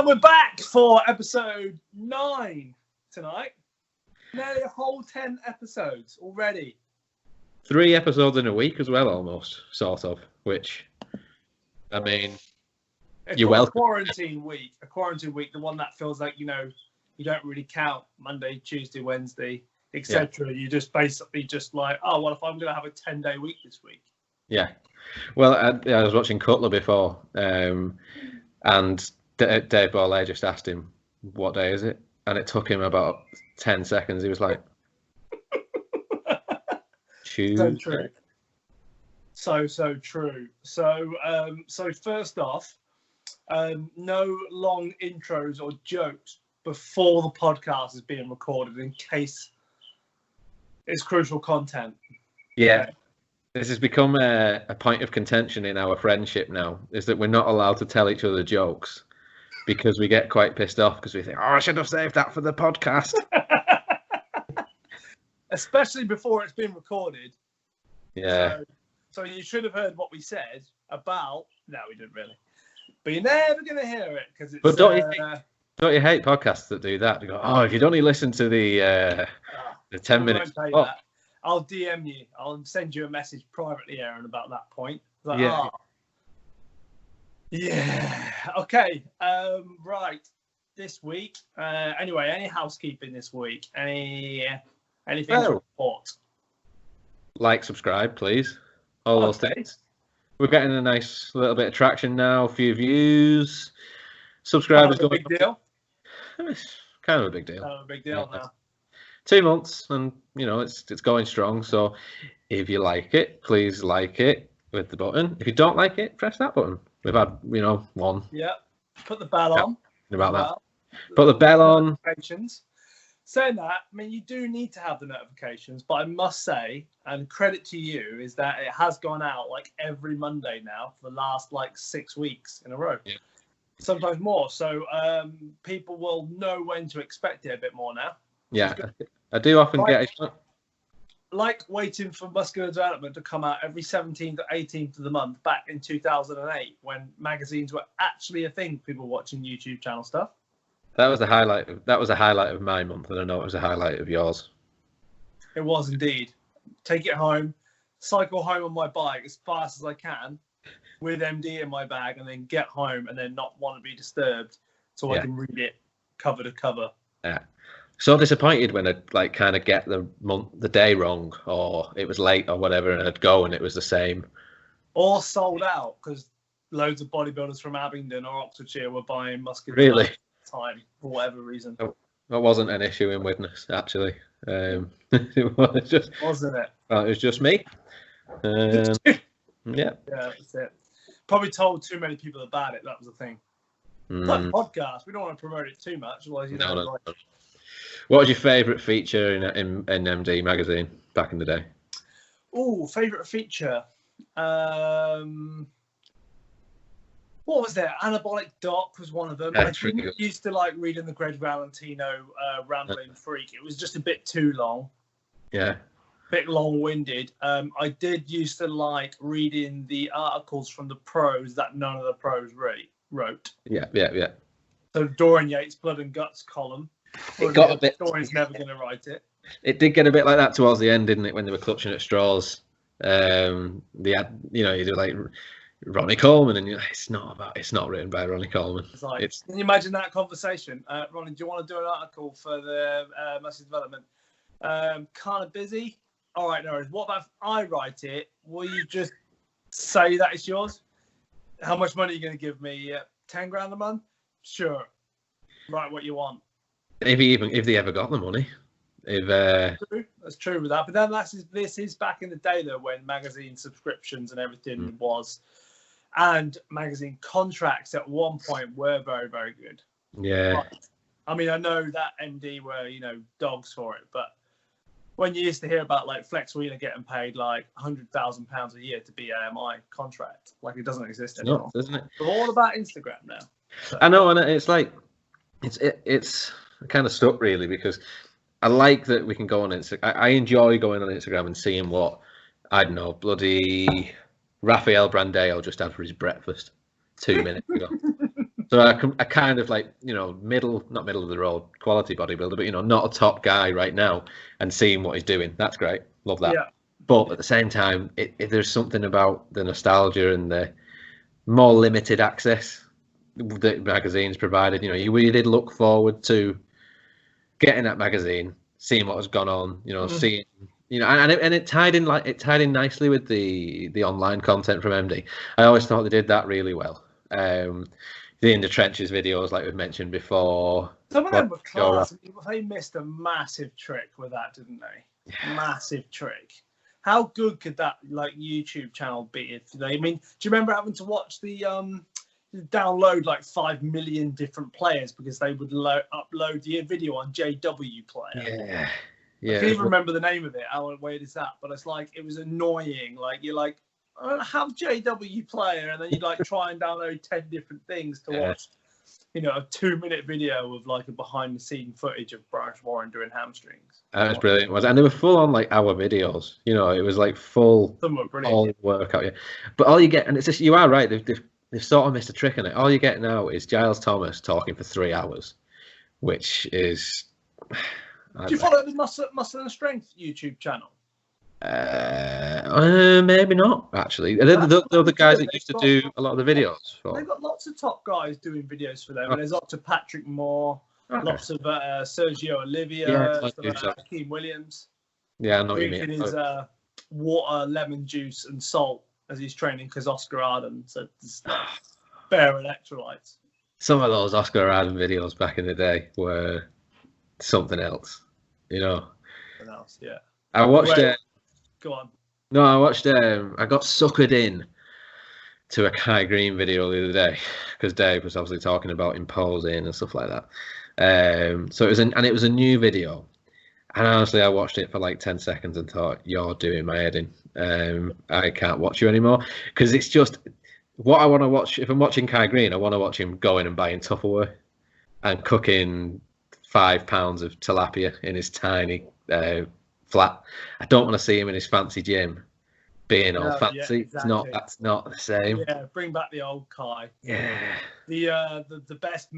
we're back for episode 9 tonight. Nearly a whole 10 episodes already. 3 episodes in a week as well, almost, sort of, which, I mean, you're welcome. A quarantine week, the one that feels like, you know, you don't really count Monday, Tuesday, Wednesday, etc. You just basically just like, oh, well, if I'm going to have a 10-day week this week. Yeah. Well, I was watching Cutler before, and Dave Borlée just asked him, what day is it? And it took him about 10 seconds. He was like, Tuesday. So true. So true. So first off, no long intros or jokes before the podcast is being recorded in case it's crucial content. Yeah. This has become a point of contention in our friendship now, is that we're not allowed to tell each other jokes because we get quite pissed off because we think, oh, I should have saved that for the podcast. Especially before it's been recorded. Yeah. So you should have heard what we said about... No, we didn't really. But you're never going to hear it because it's... But don't you hate podcasts that do that? You go, oh, if you'd only listen to the 10 minutes... I'll DM you. I'll send you a message privately, Aaron, about that point. Like, yeah. Oh. Yeah. Okay. Right. This week. Anyway, any housekeeping this week? Anything to report? Like, subscribe, please. All those things. We're getting a nice little bit of traction now. A few views. Subscribers going. Big deal. It's kind of a big deal. Kind of a big deal now. 2 months, and you know it's going strong. So if you like it, please like it with the button. If you don't like it, press that button. We've had one. Yeah. Put the bell on. About that. Put the bell on. Notifications. Saying that, I mean, you do need to have the notifications, but I must say, and credit to you, is that it has gone out like every Monday now for the last like 6 weeks in a row. Yeah. Sometimes more. So people will know when to expect it a bit more now. Yeah, I do often get it. Like waiting for Muscular Development to come out every 17th or 18th of the month back in 2008 when magazines were actually a thing, people watching YouTube channel stuff. That was a highlight of my month, and I know it was a highlight of yours. It was indeed. Take it home, cycle home on my bike as fast as I can with MD in my bag, and then get home and then not want to be disturbed so I can read it cover to cover. Yeah. So disappointed when I'd like kind of get the day wrong, or it was late or whatever, and I'd go and it was the same. Or sold out because loads of bodybuilders from Abingdon or Oxfordshire were buying Muscular Really? Time for whatever reason. That wasn't an issue in Widnes, actually. It was just, wasn't it? Well, it was just me. Yeah. Yeah, that's it. Probably told too many people about it. That was the thing. Like a podcast, we don't want to promote it too much, otherwise No. What was your favourite feature in MD magazine back in the day? Oh, favourite feature. What was there? Anabolic Doc was one of them. I used to like reading the Greg Valentino Rambling Freak. It was just a bit too long. Yeah. A bit long-winded. I did used to like reading the articles from the pros that none of the pros wrote. Yeah. So Dorian Yates' Blood and Guts column. It got a bit. Dorian's never going to write it. It did get a bit like that towards the end, didn't it? When they were clutching at straws. You do like Ronnie Coleman, and it's not written by Ronnie Coleman. Can you imagine that conversation? Ronnie, do you want to do an article for the Muscle Development? Kind of busy. All right, no worries. What about if I write it? Will you just say that it's yours? How much money are you going to give me? 10 grand a month? Sure. Write what you want. If they ever got the money. That's true with that. But then this is back in the day though, when magazine subscriptions and everything was, and magazine contracts at one point were very, very good. Yeah. But, I mean, I know that MD were dogs for it, but when you used to hear about like Flex Wheeler getting paid like £100,000 a year to be AMI contract, like it doesn't exist anymore. Doesn't it? It's all about Instagram now. So. I know, and it's like it's kind of stuck really because I like that we can go on Instagram. I enjoy going on Instagram and seeing what, I don't know, bloody Rafael Brandeo just had for his breakfast 2 minutes ago. So I kind of like, you know, not middle of the road quality bodybuilder, but, you know, not a top guy right now, and seeing what he's doing. That's great. Love that. Yeah. But at the same time, there's something about the nostalgia and the more limited access that magazines provided. You know, you really did look forward to getting that magazine, seeing what has gone on, you know, seeing, you know, and it tied in nicely with the online content from MD. I always thought they did that really well. The In the Trenches videos, like we've mentioned before. Some of them were class. They missed a massive trick with that, didn't they? Yeah. Massive trick. How good could that like YouTube channel be if they? I mean, do you remember having to watch the download like 5 million different players because they would upload the video on JW Player? Yeah. I can't even remember the name of it. How weird is that? But it's like it was annoying. Like you're like, I don't have JW Player, and then you like try and download 10 different things to watch. You know, a 2-minute video of like a behind-the-scene footage of Bryce Warren doing hamstrings. That was brilliant, and they were full on like our videos. You know, it was like full all workout. Yeah, but all you get, and it's just, you are right. They've sort of missed a trick on it. All you get now is Giles Thomas talking for 3 hours, which is. Do you follow the Muscle and Strength YouTube channel? Maybe not actually. The other guys that used to do a lot of the videos. They've got lots of top guys doing videos for them. And there's lots of Patrick Moore, lots of Sergio Olivia, Hakeem Williams. Yeah, I know what you mean. His water, lemon juice, and salt as he's training because Oscar Arden said bare electrolytes. Some of those Oscar Arden videos back in the day were something else, you know. Something else, yeah. I watched it. Go on. No, I watched. I got suckered in to a Kai Green video the other day because Dave was obviously talking about imposing and stuff like that. So it was a new video, and honestly, I watched it for like 10 seconds and thought, "You're doing my head in. I can't watch you anymore," because it's just what I want to watch. If I'm watching Kai Green, I want to watch him going and buying Tupperware and cooking 5 pounds of tilapia in his tiny flat. I don't want to see him in his fancy gym being all fancy. Yeah, exactly. That's not the same. Yeah, bring back the old Kai. Yeah. The best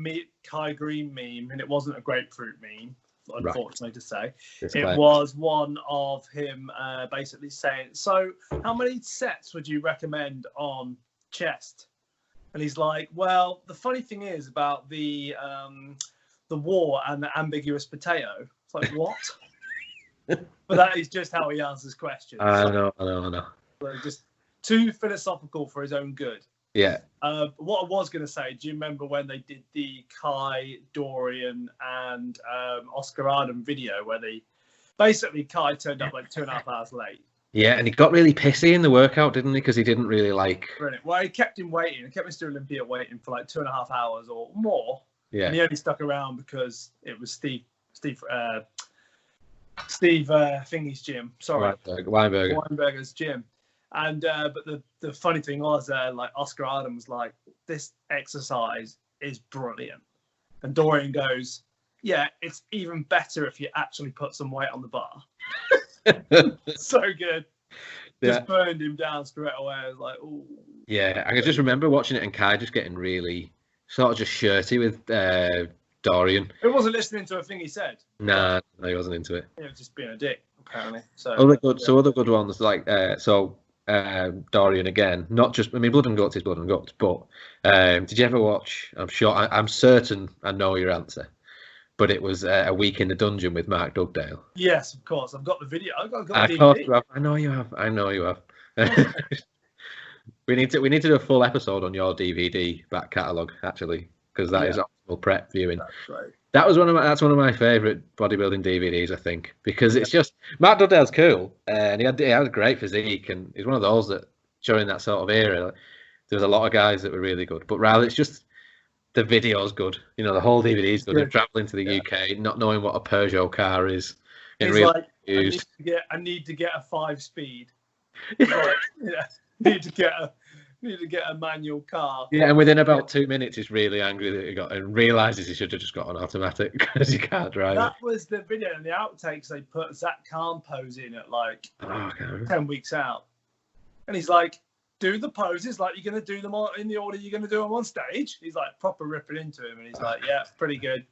Kai Green meme, and it wasn't a grapefruit meme, unfortunately to say. It was one of him basically saying, "So, how many sets would you recommend on chest?" And he's like, "Well, the funny thing is about the war and the ambiguous potato." It's like, what? But that is just how he answers questions. I know. Just too philosophical for his own good. Yeah. What I was going to say, do you remember when they did the Kai, Dorian, and Oscar Arden video where Kai turned up like 2.5 hours late? Yeah, and he got really pissy in the workout, didn't he? Because he didn't really like. Brilliant. Well, he kept him waiting. He kept Mr. Olympia waiting for like 2.5 hours or more. Yeah. And he only stuck around because it was Steve Thingy's gym. Sorry, Weinberger's gym. And but the funny thing was, like Oscar Arden was like, "This exercise is brilliant," and Dorian goes, "Yeah, it's even better if you actually put some weight on the bar." So good. Just burned him down straight away. I was like, "Ooh." Yeah, I can just remember watching it and Kai just getting really sort of just shirty with Dorian. It wasn't listening to a thing he said. Nah, he wasn't into it. He was just being a dick, apparently. So other good ones like Dorian again. Not just, I mean, Blood and Guts is Blood and Guts, but did you ever watch? I'm certain I know your answer, but it was A Week in the Dungeon with Mark Dugdale. Yes, of course. I've got the video. I've got the DVD. Of course you have. I know you have. We need to do a full episode on your DVD back catalogue actually, because that is optimal prep viewing. That's right. That's one of my favourite bodybuilding DVDs, I think, because it's just Mark Dugdale's cool, and he had a great physique, and he's one of those that during that sort of era, there was a lot of guys that were really good, but rather it's just the video's good. You know, the whole DVD's good. They're travelling to the UK, not knowing what a Peugeot car is. He's like, I need to get a 5-speed. Like, need to get a manual car. Yeah, and within about 2 minutes, he's really angry that he got and realizes he should have just got an automatic because he can't drive. That was the video, and the outtakes they put Zach Kahn pose in at like 10 weeks out, and he's like, do the poses like you're going to do them in the order you're going to do them on stage. He's like proper ripping into him, and he's like, yeah, pretty good.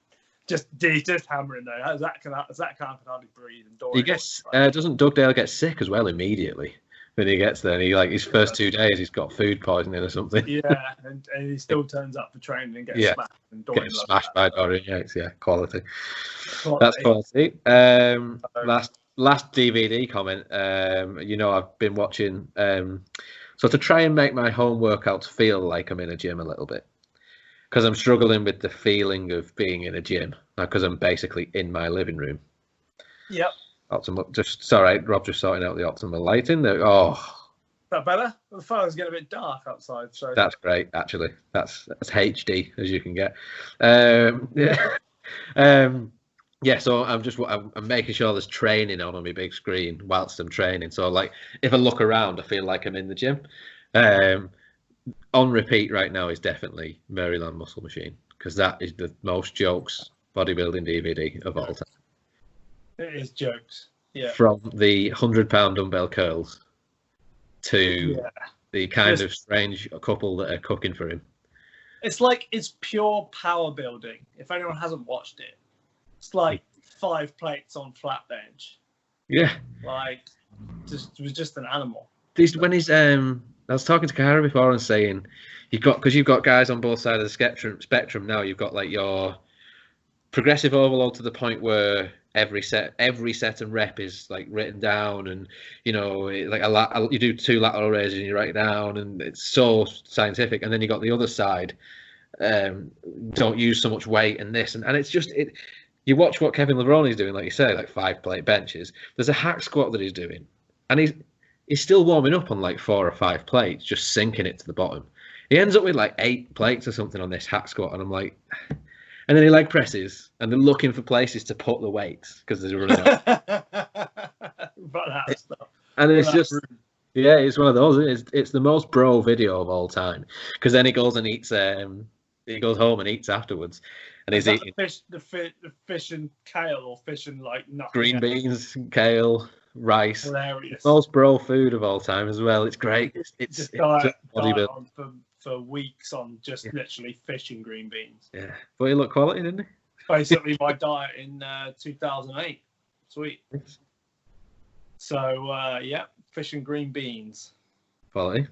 He's just hammering though. Zach can hardly breathe. And he gets doesn't Dugdale get sick as well immediately when he gets there? And he his first 2 days he's got food poisoning or something. Yeah, and he still turns up for training and gets smashed. And Dorian gets smashed by Dorian Yates. Yeah, quality. Quality. That's quality. Last DVD comment. I've been watching. So to try and make my home workouts feel like I'm in a gym a little bit, because I'm struggling with the feeling of being in a gym, because I'm basically in my living room. Yep. Rob just sorting out the optimal lighting. Is that better? The phone's getting a bit dark outside. So that's great, actually. That's HD as you can get. So I'm making sure there's training on my big screen whilst I'm training. So like if I look around, I feel like I'm in the gym. On repeat right now is definitely Maryland Muscle Machine, because that is the most jokes bodybuilding DVD of all time. It is jokes. Yeah. From the 100-pound dumbbell curls to the kind of strange couple that are cooking for him. It's pure power building. If anyone hasn't watched it, it's like 5 plates on flat bench. Yeah. Like, it was just an animal. I was talking to Cara before and saying, you've got guys on both sides of the spectrum now. You've got like your progressive overload to the point where every set and rep is like written down, and like you do 2 lateral raises and you write it down, and it's so scientific. And then you got the other side, don't use so much weight and this, and it's just it. You watch what Kevin Levroni's doing, like you say, like 5 plate benches. There's a hack squat that he's doing, and he's still warming up on like 4 or 5 plates, just sinking it to the bottom. He ends up with like 8 plates or something on this hack squat, and I'm like, and then he leg presses, and they're looking for places to put the weights because they're running out. And it's just, it's one of those. It's the most bro video of all time, because then he goes and eats. He goes home and eats afterwards, and he's eating the fish and kale, or fish and like nothing. Green beans, kale, rice. Hilarious. Most bro food of all time as well. It's great. It's diet on for weeks on just literally fish and green beans. Yeah, but he looked quality, didn't he? Basically, my diet in 2008. Sweet. So fish and green beans. Quality.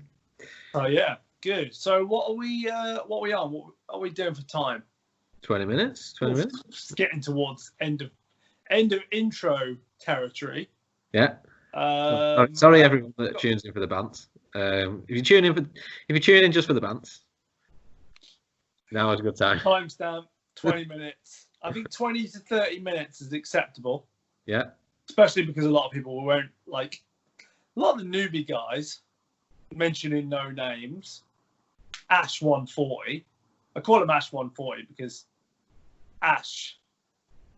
Oh yeah, good. So what are we on? What are we doing for time? 20 minutes. 20 minutes. Just getting towards end of intro territory. Yeah. Sorry, everyone that tunes in for the bants. If you tune in just for the bants, now is a good time. Timestamp 20 minutes. I think 20 to 30 minutes is acceptable. Yeah. Especially because a lot of people won't like. A lot of the newbie guys, mentioning no names, Ash 140. I call him Ash 140 because Ash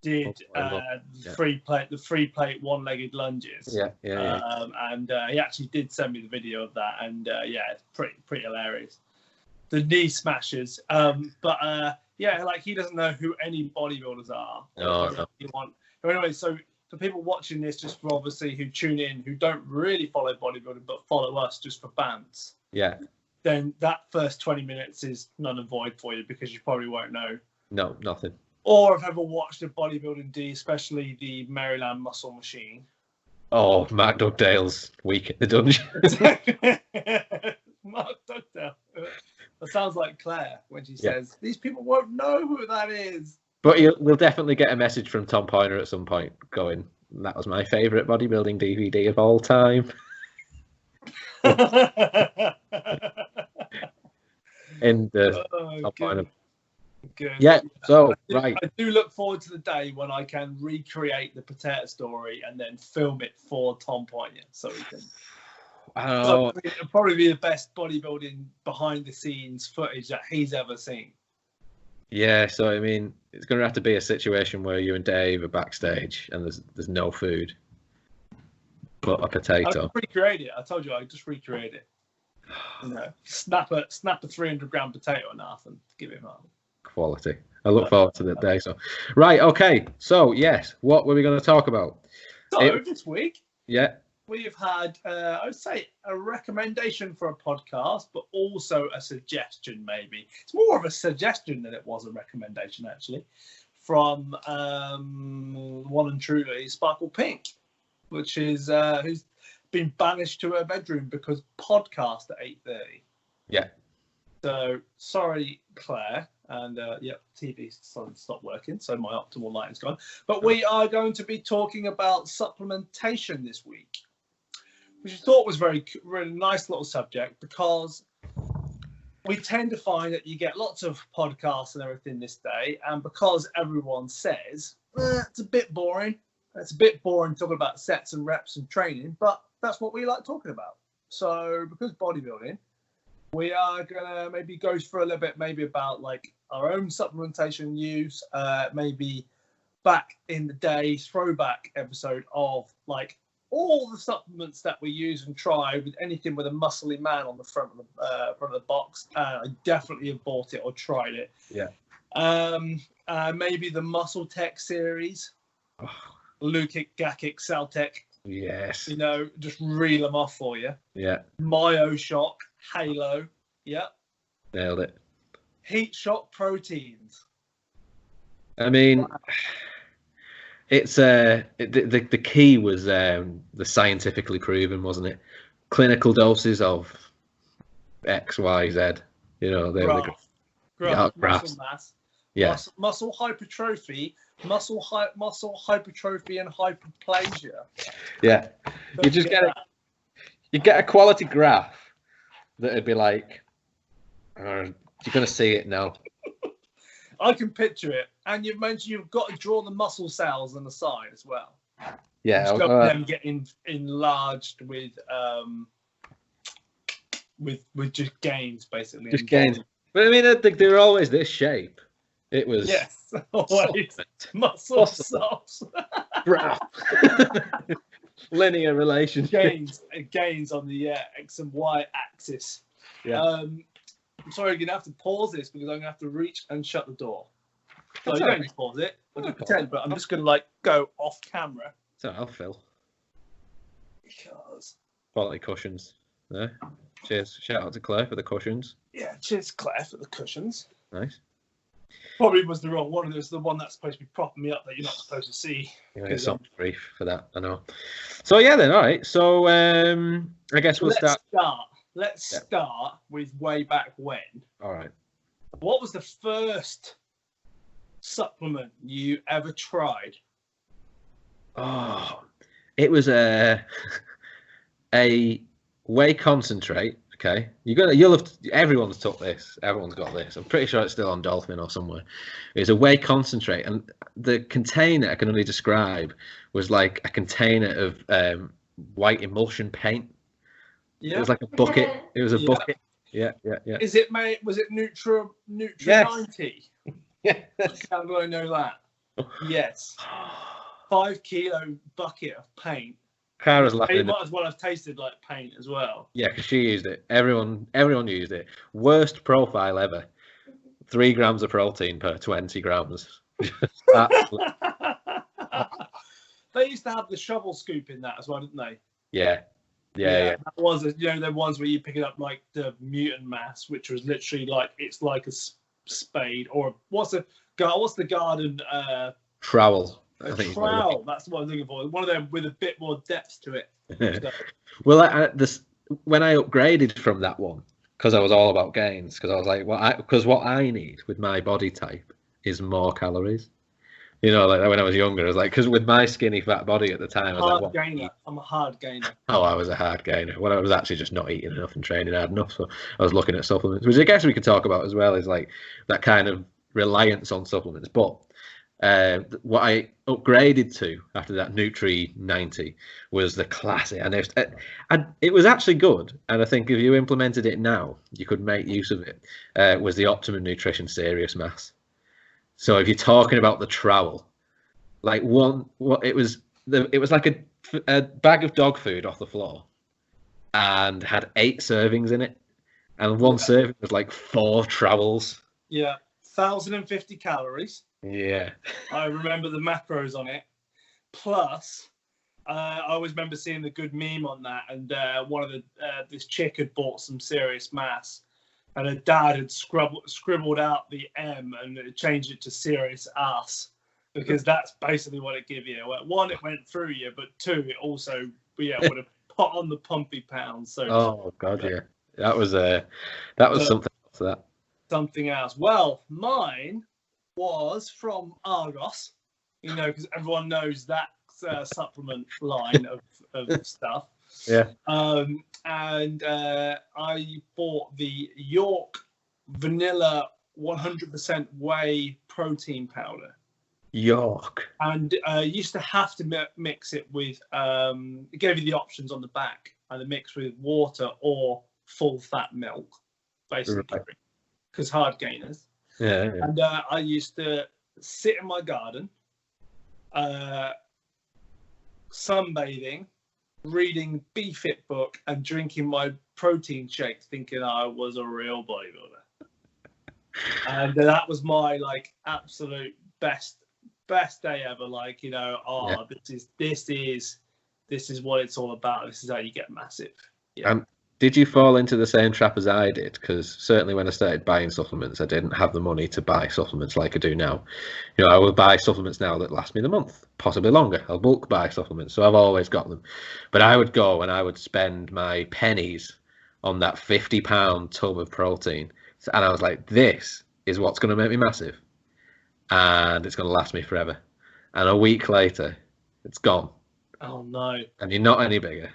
did the free plate one-legged lunges. And he actually did send me the video of that, and it's pretty hilarious. The knee smashers, like he doesn't know who any bodybuilders are. No. Anyway, so for people watching this, just for obviously who tune in, who don't really follow bodybuilding but follow us just for bants, then that first 20 minutes is null and void for you, because you probably won't know. No, nothing. Or have ever watched a bodybuilding D, especially the Maryland Muscle Machine. Oh, Mark Dugdale's week at the dungeon. Mark Dugdale. That sounds like Claire when she says, these people won't know who that is. But we'll definitely get a message from Tom Poyner at some point going, that was my favourite bodybuilding DVD of all time. In the Tom Poyner. Good. Yeah, so right. I do look forward to the day when I can recreate the potato story and then film it for Tom Poyner, so we can. It'll probably be the best bodybuilding behind the scenes footage that he's ever seen. Yeah, so I mean, it's going to have to be a situation where you and Dave are backstage and there's no food but a potato. I just recreate it. I told you I just recreate it. Snap a 300-gram potato in half and give it up. Quality. I look forward to that day. So, right, okay. So yes, what were we going to talk about? So this week, we've had, I would say, a recommendation for a podcast, but also a suggestion, maybe. It's more of a suggestion than it was a recommendation, actually, from one and truly Sparkle Pink, which is who's been banished to her bedroom because podcast at 8:30. Yeah. So, sorry, Claire. And, TV stopped working, so my optimal lighting's gone. But we are going to be talking about supplementation this week, which I thought was really nice little subject, because we tend to find that you get lots of podcasts and everything this day, and because everyone says it's a bit boring, talking about sets and reps and training, but that's what we like talking about. So because bodybuilding, we are gonna maybe go through a little bit, maybe about like our own supplementation use, maybe back in the day, throwback episode of like all the supplements that we use and try with anything with a muscly man on the front of the box. I definitely have bought it or tried it. Yeah. Maybe the Muscle Tech series, Lukic, Gakic, Celtec. Yes. You know, just reel them off for you. Yeah. MyoShock, Halo. Yeah. Nailed it. Heat Shock Proteins. I mean, it's the key was the scientifically proven, wasn't it? Clinical doses of X, Y, Z. You know, they were the muscle mass. Yeah. Muscle hypertrophy, muscle hypertrophy and hyperplasia. Yeah. You just get a quality graph that'd be like, you're going to see it now. I can picture it. And you've mentioned you've got to draw the muscle cells on the side as well. Yeah. Them getting enlarged with just gains, basically. Just gains. But I mean, they were always this shape. It was... Yes, always. Muscle cells. Linear relationship. Gains on the X and Y axis. Yeah. I'm sorry, you're going to have to pause this because I'm going to have to reach and shut the door. So you right. don't need to pause it. I'll just pretend, but I'm just going to like go off camera. So I'll fill. Because... Quality cushions. Yeah. Cheers. Shout out to Claire for the cushions. Yeah, cheers, Claire, for the cushions. Nice. Probably was the wrong one. It was the one that's supposed to be propping me up that you're not supposed to see. Yeah, it's some brief for that, I know. So yeah, then all right. So I guess we'll start. Let's start with way back when. All right. What was the first supplement you ever tried? Oh, it was a whey concentrate. Okay, everyone's took this. Everyone's got this. I'm pretty sure it's still on Dolphin or somewhere. It's a whey concentrate, and the container I can only describe was like a container of white emulsion paint. Yeah. It was like a bucket. It was a bucket. Yeah. Was it Nutra yes. 90? Yeah. How do I know that? Yes. 5 kilo bucket of paint. Kara's laughing. It might as well have tasted like paint as well. Yeah, because she used it. Everyone used it. Worst profile ever. 3 grams of protein per 20 grams. They used to have the shovel scoop in that as well, didn't they? Yeah. That was, the ones where you pick it up like the mutant mass, which was literally like it's like a spade, or what's the garden trowel? A trowel. That's what I'm looking for. One of them with a bit more depth to it. Well, when I upgraded from that one, because I was all about gains, because I was like, what I need with my body type is more calories. You know, like when I was younger, I was like, because with my skinny fat body at the time, I was gainer. I'm a hard gainer. Oh, I was a hard gainer. Well, I was actually just not eating enough and training hard enough. So I was looking at supplements, which I guess we could talk about as well, is like that kind of reliance on supplements. But what I upgraded to after that Nutri 90 was the classic, and it was actually good. And I think if you implemented it now, you could make use of it. Was the Optimum Nutrition Serious Mass. So if you're talking about the trowel, like it was like a bag of dog food off the floor, and had 8 servings in it, and one serving was like 4 trowels. Yeah, 1,050 calories. Yeah, I remember the macros on it. Plus, I always remember seeing the good meme on that, and one of the this chick had bought some serious mass, and her dad had scribbled out the M and changed it to serious ass, because that's basically what it gives you. One, it went through you, but two, it also would have put on the pumpy pounds. So oh god, yeah, that was something else. That something else. Well, mine was from Argos, because everyone knows that supplement line of stuff. Yeah. And I bought the York Vanilla 100% whey protein powder. York. And used to have to mix it with, it gave you the options on the back, and it mixed with water or full fat milk, basically, because hard gainers. Yeah. And I used to sit in my garden, sunbathing, reading BFit book, and drinking my protein shake, thinking I was a real bodybuilder. And that was my absolute best day ever. This is what it's all about. This is how you get massive. Yeah. Did you fall into the same trap as I did? Because certainly when I started buying supplements, I didn't have the money to buy supplements like I do now. I will buy supplements now that last me the month, possibly longer. I'll bulk buy supplements, so I've always got them. But I would go and I would spend my pennies on that £50 tub of protein. And I was like, this is what's going to make me massive. And it's going to last me forever. And a week later, it's gone. Oh, no. And you're not any bigger.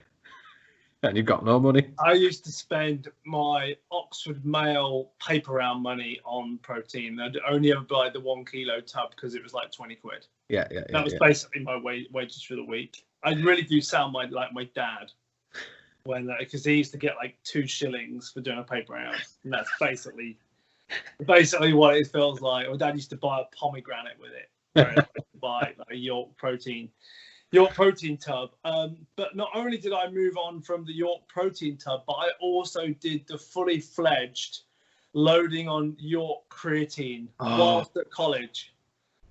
And you've got no money. I used to spend my Oxford Mail paper round money on protein. I'd only ever buy the 1 kilo tub because it was like 20 quid. Yeah. That was basically my wages for the week. I really do sound like my dad, because he used to get 2 shillings for doing a paper round, and that's basically what it feels like. My dad used to buy a pomegranate with it, whereas I used to buy a York protein tub. But not only did I move on from the York protein tub, but I also did the fully fledged loading on York creatine whilst at college.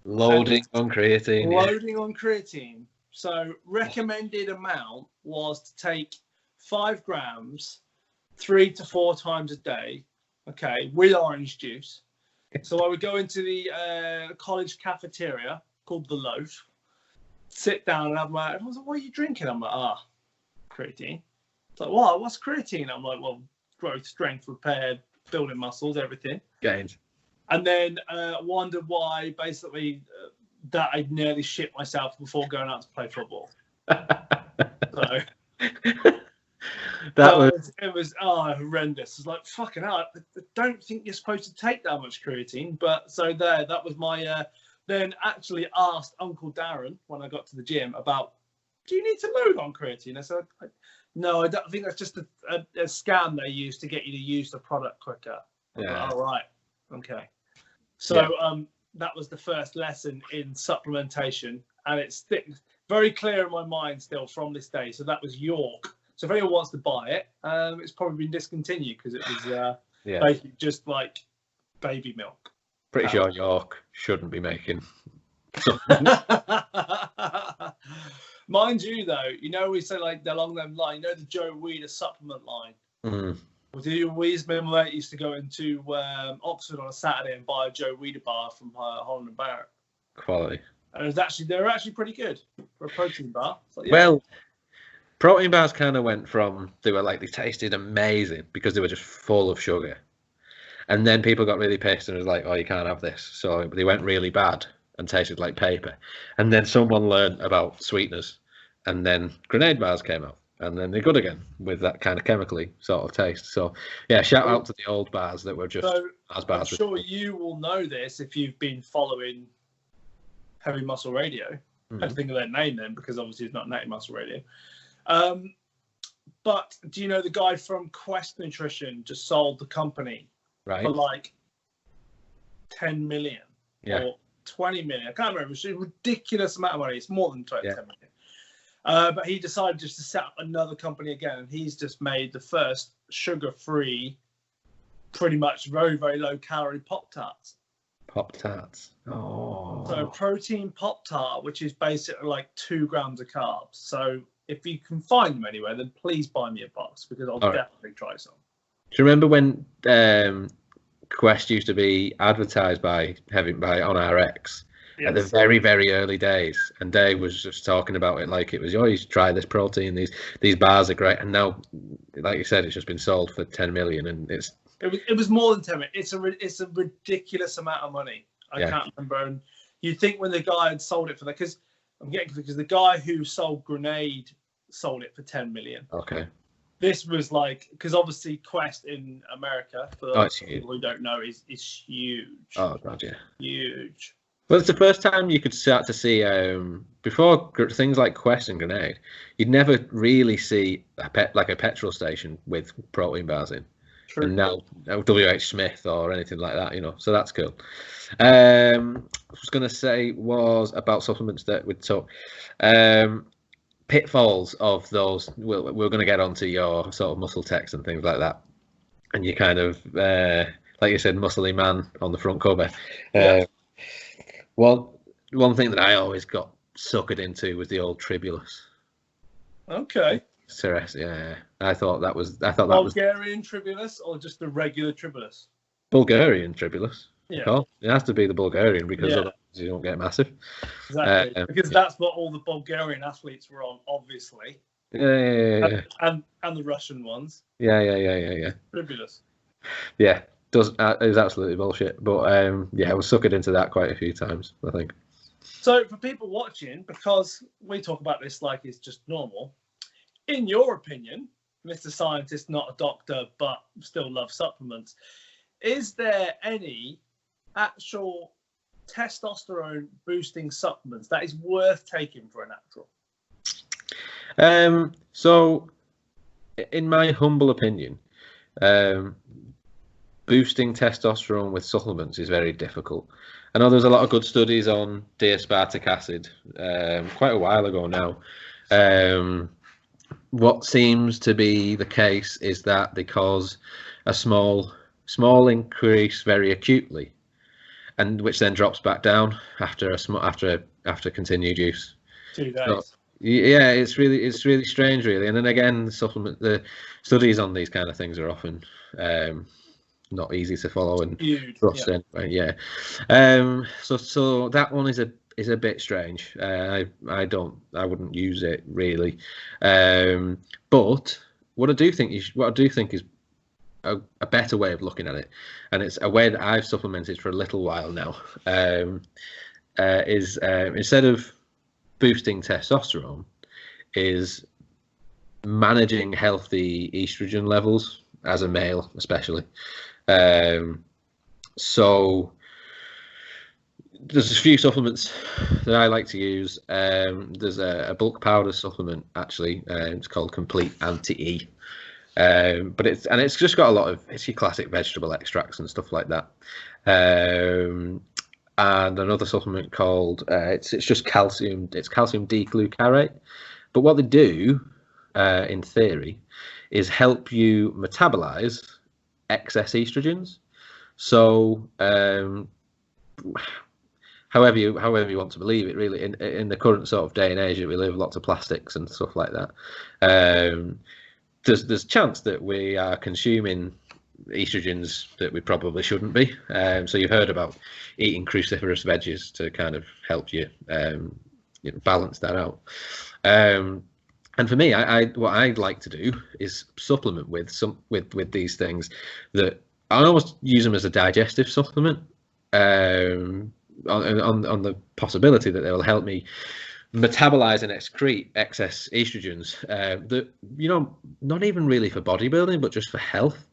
Loading on creatine. So recommended amount was to take 5 grams 3 to 4 times a day, with orange juice. So I would go into the college cafeteria called The Loaf, sit down and have my, I was like, what are you drinking? I'm like, creatine. It's like, what? What's creatine? I'm like, well, growth, strength, repair, building muscles, everything. Gains. And then wondered why, basically, that I'd nearly shit myself before going out to play football. So it was horrendous. It's like, fucking hell, I don't think you're supposed to take that much creatine. But so that was my... then actually asked Uncle Darren when I got to the gym about, do you need to load on creatine? I said, no, I don't think that's just a scam they use to get you to use the product quicker. Yeah. All right. Okay. So that was the first lesson in supplementation, and it's very clear in my mind still from this day. So that was York. So if anyone wants to buy it, it's probably been discontinued because it was basically just like baby milk. Pretty sure York shouldn't be making. Mind you, though, we say along them line, the Joe Weider supplement line. Mm. We used to go into Oxford on a Saturday and buy a Joe Weider bar from Holland and Barrett. Quality. And they were actually pretty good for a protein bar. So, Well, protein bars kind of went from, they tasted amazing because they were just full of sugar. And then people got really pissed and was like, oh, you can't have this. So they went really bad and tasted like paper. And then someone learned about sweeteners. And then grenade bars came out. And then they're good again with that kind of chemically sort of taste. So, yeah, shout out to the old bars that were just as bars. I'm sure you will know this if you've been following Heavy Muscle Radio. I had to think of their name then because obviously it's not Natty Muscle Radio. But do you know the guy from Quest Nutrition just sold the company? Right. For 10 million or 20 million. I can't remember. It's a ridiculous amount of money. It's more than 10 million. But he decided just to set up another company again. And he's just made the first sugar-free, pretty much very, very low-calorie Pop-Tarts. Pop-Tarts. Oh. So protein Pop-Tart, which is basically like 2 grams of carbs. So if you can find them anywhere, then please buy me a box because I'll definitely try some. Do you remember when Quest used to be advertised by on RX at the very, very early days, and Dave was just talking about it like it was, oh, you should try this protein, these bars are great, and now, like you said, it's just been sold for 10 million, and it was more than 10 million. It's a ridiculous amount of money. I can't remember. And you'd think when the guy had sold it for that, because the guy who sold Grenade sold it for 10 million. Okay. This was like, because obviously Quest in America, for those people who don't know, is huge. Oh god, yeah, huge. Well, it's the first time you could start to see before things like Quest and Grenade, you'd never really see a petrol station with protein bars in. True. And now WH Smith or anything like that, so that's cool. I was going to say was about supplements that would talk. Pitfalls of those. We're going to get onto your sort of muscle text and things like that, and you kind of like you said, muscly man on the front cover. Well, one thing that I always got suckered into was the old tribulus. Okay. Ceres, yeah. I thought that was Bulgarian tribulus or just the regular tribulus? Bulgarian tribulus. Yeah. Oh, it has to be the Bulgarian because otherwise you don't get massive. Exactly. Because that's what all the Bulgarian athletes were on, obviously. Yeah. And the Russian ones. Yeah. Tribulus. Yeah. It was absolutely bullshit. But I was suckered into that quite a few times, I think. So for people watching, because we talk about this like it's just normal, in your opinion, Mr. Scientist, not a doctor, but still loves supplements, is there any actual testosterone boosting supplements that is worth taking for a natural? So in my humble opinion, boosting testosterone with supplements is very difficult. I know there's a lot of good studies on D-aspartic acid quite a while ago now. What seems to be the case is that they cause a small increase very acutely, and which then drops back down after continued use. 2 days. So, yeah, it's really strange, really. And then again, the studies on these kind of things are often not easy to follow and trust. Anyway, yeah. So that one is a bit strange. I wouldn't use it really. But what I do think is a better way of looking at it, and it's a way that I've supplemented for a little while now, is instead of boosting testosterone, is managing healthy estrogen levels as a male, especially. So there's a few supplements that I like to use. There's a bulk powder supplement, actually. It's called Complete Anti-E. But it's just got a lot of, it's your classic vegetable extracts and stuff like that. And another supplement called it's just calcium. It's calcium D-glucarate. But what they do, in theory, is help you metabolize excess estrogens. So however you want to believe it, really, in the current sort of day and age that we live, lots of plastics and stuff like that. There's chance that we are consuming estrogens that we probably shouldn't be. So you've heard about eating cruciferous veggies to kind of help you, balance that out. And for me, what I'd like to do is supplement with these things that I almost use them as a digestive supplement, on the possibility that they will help me metabolize and excrete excess estrogens, that not even really for bodybuilding, but just for health,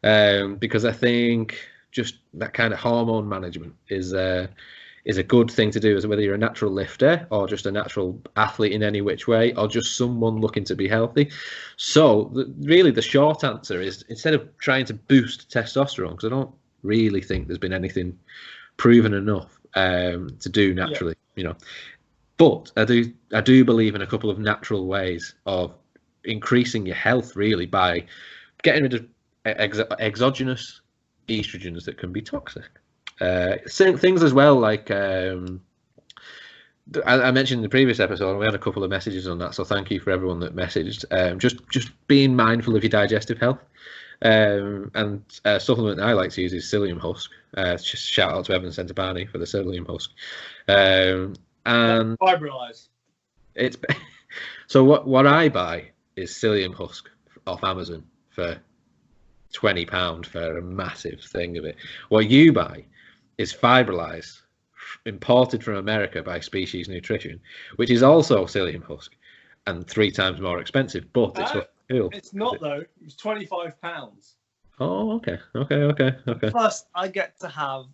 because I think just that kind of hormone management is a good thing to do, as whether you're a natural lifter or just a natural athlete in any which way, or just someone looking to be healthy. So really the short answer is, instead of trying to boost testosterone, because I don't really think there's been anything proven enough to do naturally, but I do believe in a couple of natural ways of increasing your health, really, by getting rid of exogenous estrogens that can be toxic. Things as well, like I mentioned in the previous episode, and we had a couple of messages on that, so thank you for everyone that messaged. Just being mindful of your digestive health. And a supplement I like to use is psyllium husk. Just shout out to Evan Centopani for the psyllium husk. And Fibrilize. It's so what I buy is psyllium husk off Amazon for £20 for a massive thing of it. What you buy is Fibrilize, imported from America by Species Nutrition, which is also psyllium husk and 3 times more expensive, but it's cool. It's not though. It's £25. Oh, okay. Plus, I get to have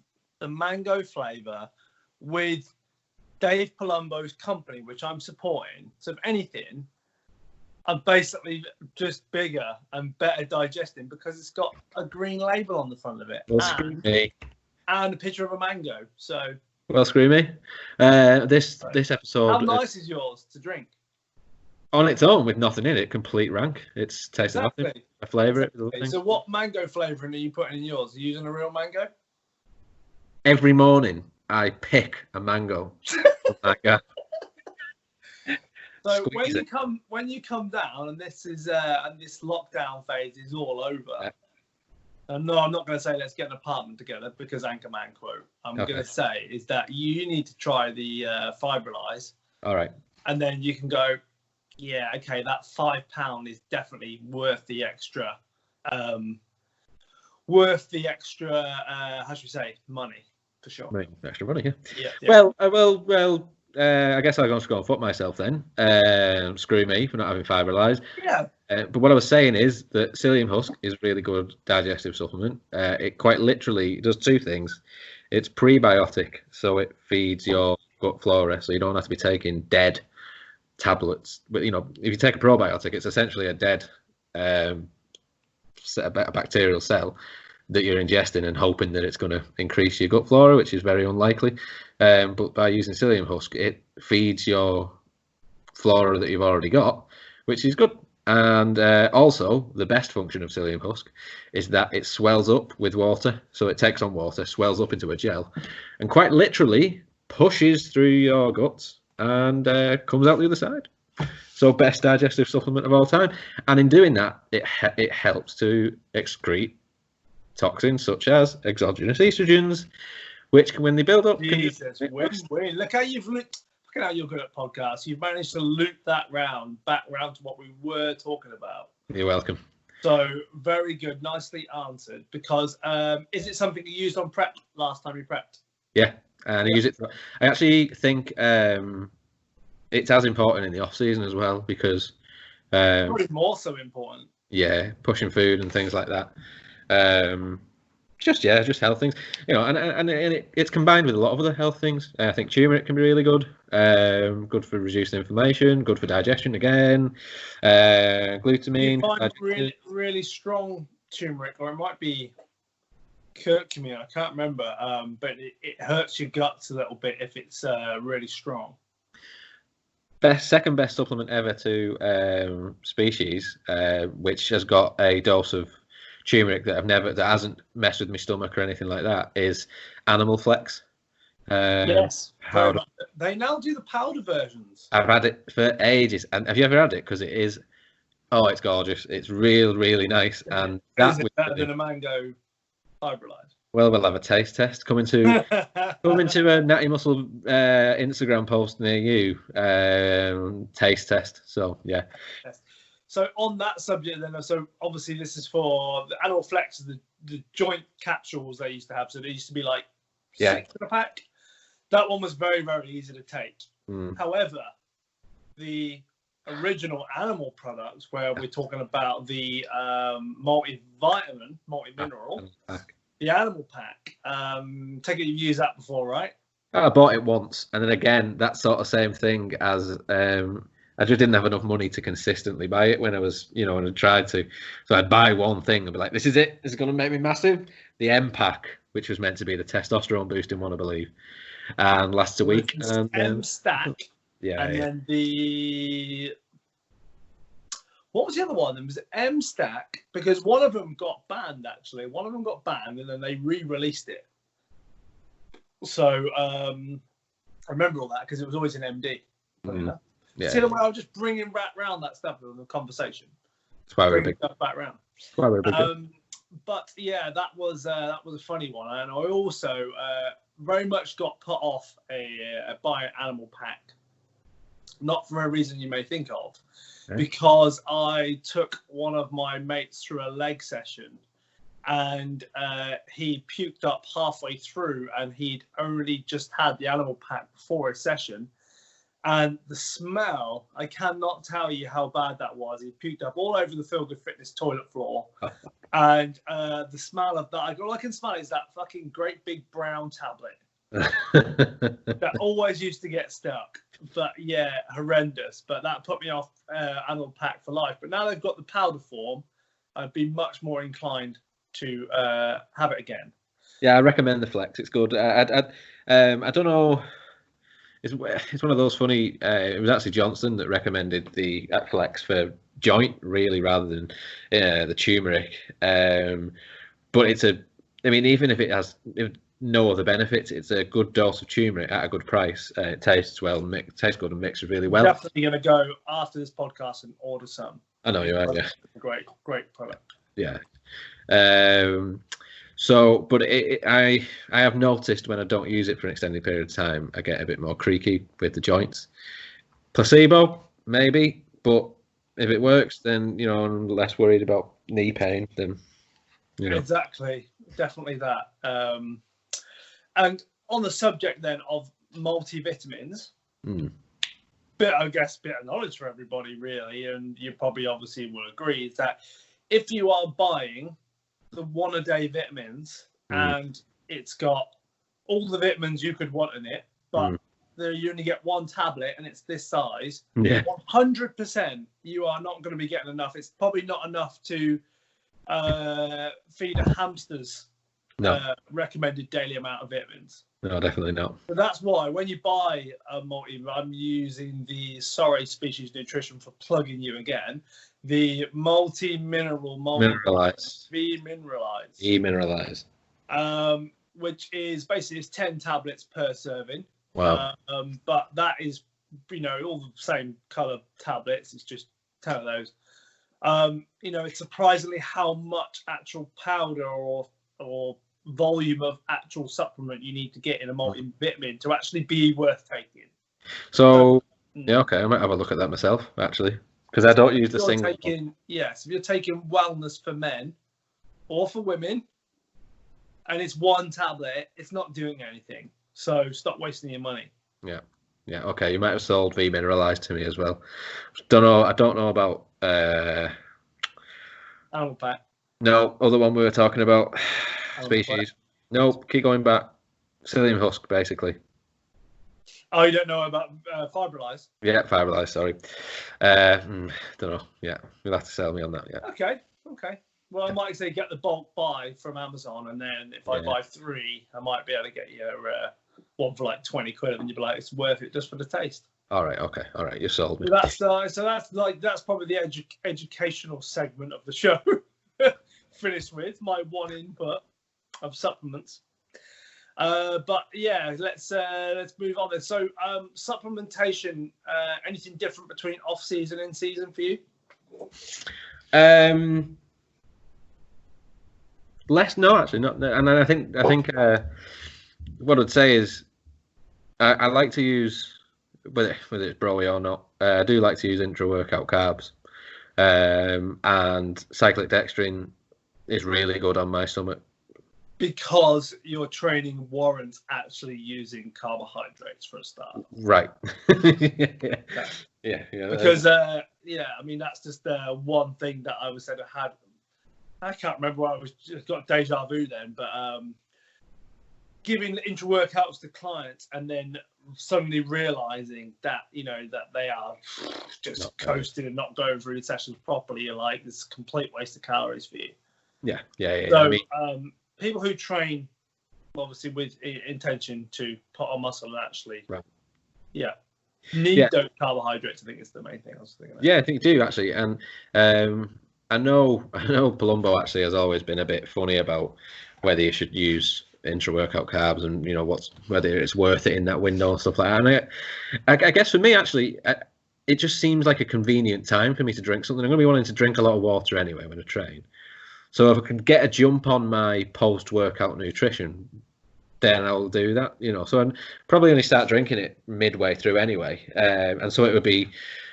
the mango flavour with Dave Palumbo's company, which I'm supporting. So if anything, I'm basically just bigger and better digesting because it's got a green label on the front of it and a picture of a mango. So well, screw me. This episode. How nice is yours to drink? On its own, with nothing in it, complete rank. It's tasting nothing. I flavour it. So what mango flavouring are you putting in yours? Are you using a real mango? Every morning, I pick a mango. So when you come down, and this is and this lockdown phase is all over. Yeah. And no, I'm not going to say let's get an apartment together because Anchorman quote. I'm going to say is that you need to try the Fibrilize. All right. And then you can go. Yeah, okay, that £5 is definitely worth the extra. How should we say, money for sure. Right, extra money, yeah. Well, I guess I'll go and foot myself then. Screw me for not having Fibrilize. Yeah. But what I was saying is that psyllium husk is a really good digestive supplement. It quite literally does 2 things. It's prebiotic, so it feeds your gut flora, so you don't have to be taking dead tablets. But if you take a probiotic, it's essentially a dead a bacterial cell that you're ingesting and hoping that it's going to increase your gut flora, which is very unlikely. But by using psyllium husk, it feeds your flora that you've already got, which is good. And also, the best function of psyllium husk is that it swells up with water. So it takes on water, swells up into a gel, and quite literally pushes through your guts and comes out the other side. So best digestive supplement of all time. And in doing that, it helps to excrete toxins such as exogenous estrogens, which when they build up... Jesus, look how you're good at podcasts. You've managed to loop that back round to what we were talking about. You're welcome. So very good, nicely answered. Because is it something you used on prep last time you prepped? Yeah. And I use it. I actually think it's as important in the off season as well because probably more so important. Yeah, pushing food and things like that. Just health things, and it's combined with a lot of other health things. I think turmeric can be really good. Good for reducing inflammation. Good for digestion again. Glutamine. You find really, really strong turmeric, or it might be curcumin, I can't remember, but it hurts your guts a little bit if it's really strong. Second best supplement ever to Species, which has got a dose of turmeric that hasn't messed with my stomach or anything like that, is Animal Flex. Yes, they now do the powder versions. I've had it for ages, and have you ever had it? Because it is, it's gorgeous. It's really nice, and is it better than a mango Fibrilize? Well, we'll have a taste test coming to a Natty Muscle Instagram post near you. Taste test. So yeah. So on that subject, then, so obviously this is for the Animal Flex, the joint capsules they used to have. So they used to be like 6 in a pack. That one was very, very easy to take. However, the original animal products, where we're talking about the multivitamin, multi-mineral, the animal pack. Take it you've used that before, right? I bought it once, and then again, that sort of same thing as I just didn't have enough money to consistently buy it when I was, when I tried to. So I'd buy one thing and be like, this is it. This is going to make me massive. The M pack, which was meant to be the testosterone boosting one, I believe, and lasts a week. And M stack. Yeah. And then what was the other one? It was M stack, because one of them got banned, actually. One of them got banned, and then they re-released it. So I remember all that because it was always an MD. Yeah. See the way I was just bringing back round that stuff in the conversation. That's why we're big. Back round. That's why we're big. But yeah, that was a funny one, and I also very much got put off by an animal pack, not for a reason you may think of, because I took one of my mates through a leg session, and he puked up halfway through, and he'd only just had the animal pack before a session. And the smell, I cannot tell you how bad that was. He puked up all over the Feel Good Fitness toilet floor. And the smell of that, all I can smell is that fucking great big brown tablet that always used to get stuck. But yeah, horrendous. But that put me off animal pack for life. But now they've got the powder form, I'd be much more inclined to have it again. Yeah, I recommend the Flex. It's good. I don't know. It's one of those funny. It was actually Johnson that recommended the Flex for joint, really, rather than the turmeric. But it's even if it has no other benefits, it's a good dose of turmeric at a good price. It tastes well, tastes good, and mixes really well. I'm definitely going to go after this podcast and order some. I know you are. Yeah. Great product. Yeah. So, but I have noticed when I don't use it for an extended period of time, I get a bit more creaky with the joints. Placebo, maybe, but if it works, then I'm less worried about knee pain. Then, exactly, definitely that. And on the subject then of multivitamins, bit of knowledge for everybody really, and you probably obviously will agree, is that if you are buying the 1-a-day vitamins and it's got all the vitamins you could want in it, but you only get one tablet and it's this size, 100% you are not going to be getting enough. It's probably not enough to feed a hamster's recommended daily amount of vitamins. No, definitely not. So that's why when you buy a multi, I'm using the Species Nutrition for plugging you again, the mineralized, which is basically it's 10 tablets per serving. Wow. But that is all the same color tablets. It's just 10 of those. It's surprisingly how much actual powder or volume of actual supplement you need to get in a multivitamin to actually be worth taking. So okay, I might have a look at that myself actually, because I don't use the single. If you're taking wellness for men or for women, and it's one tablet, it's not doing anything. So stop wasting your money. Yeah. Okay, you might have sold V mineralized to me as well. I don't know about animal pack. No, other one we were talking about. Species. Nope, keep going back. Psyllium husk, basically. Oh, you don't know about fibrilize? Yeah, fibrilize, sorry. Don't know. Yeah, you'll have to sell me on that, yeah. Okay. Well, I might say get the bulk buy from Amazon, and then if I buy 3, I might be able to get you one for like 20 quid, and you'd be like, it's worth it just for the taste. All right, you sold me. That's probably the educational segment of the show. Finished with my one input of supplements. But yeah, let's move on then. So supplementation, anything different between off season and in season for you? Less, no, actually not. And I think what I'd say is I like to use, whether it's broy or not, I do like to use intra workout carbs, and cyclic dextrin is really good on my stomach. Because your training warrants actually using carbohydrates for a start. Right. Yeah. Because, that's just one thing that I was said I had. I can't remember why I was just got deja vu then, but giving intra workouts to clients and then suddenly realizing that, that they are just not coasting and not going through the sessions properly. You're like, this is a complete waste of calories for you. Yeah. So, people who train, obviously, with intention to put on muscle and actually, need those carbohydrates. I think is the main thing I was thinking. Yeah, I think you do actually, and I know Palumbo actually has always been a bit funny about whether you should use intra-workout carbs and, you know, whether it's worth it in that window and stuff like that. And I guess for me, actually, it just seems like a convenient time for me to drink something. I'm going to be wanting to drink a lot of water anyway when I train. So if I can get a jump on my post-workout nutrition, then I'll do that, you know. So I'd probably only start drinking it midway through anyway. And so it would be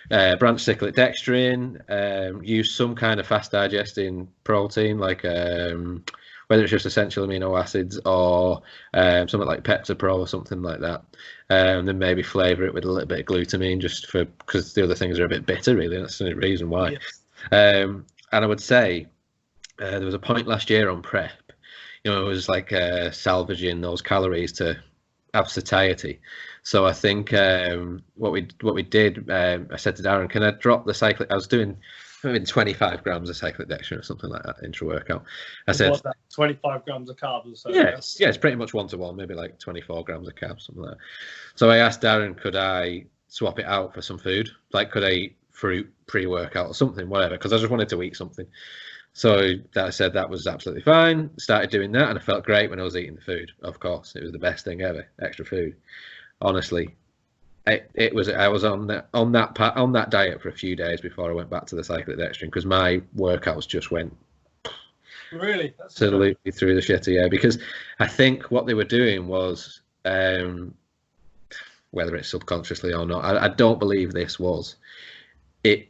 branched cyclic dextrin, use some kind of fast digesting protein, like whether it's just essential amino acids or something like Pepsi-Pro or something like that. And then maybe flavour it with a little bit of glutamine, just because the other things are a bit bitter, really. That's the reason why. Yes. And I would say there was a point last year on prep. You know, it was like salvaging those calories to have satiety. So I think what we did, I said to Darren, can I drop the cyclic? I was doing 25 grams of cyclic dextrin or something like that intra-workout. I said, what's that, 25 grams of carbs or so? Yes, it's pretty much 1-to-1, maybe like 24 grams of carbs, something like that. So I asked Darren, could I swap it out for some food? Like, could I eat fruit pre-workout or something, whatever, because I just wanted to eat something. So I said that was absolutely fine. Started doing that, and I felt great when I was eating the food. Of course, it was the best thing ever. Extra food, honestly. It was. I was on that diet for a few days before I went back to the cyclic dextrin, because my workouts just went really absolutely through the shitter. Yeah, because I think what they were doing was, whether it's subconsciously or not, I don't believe this was it.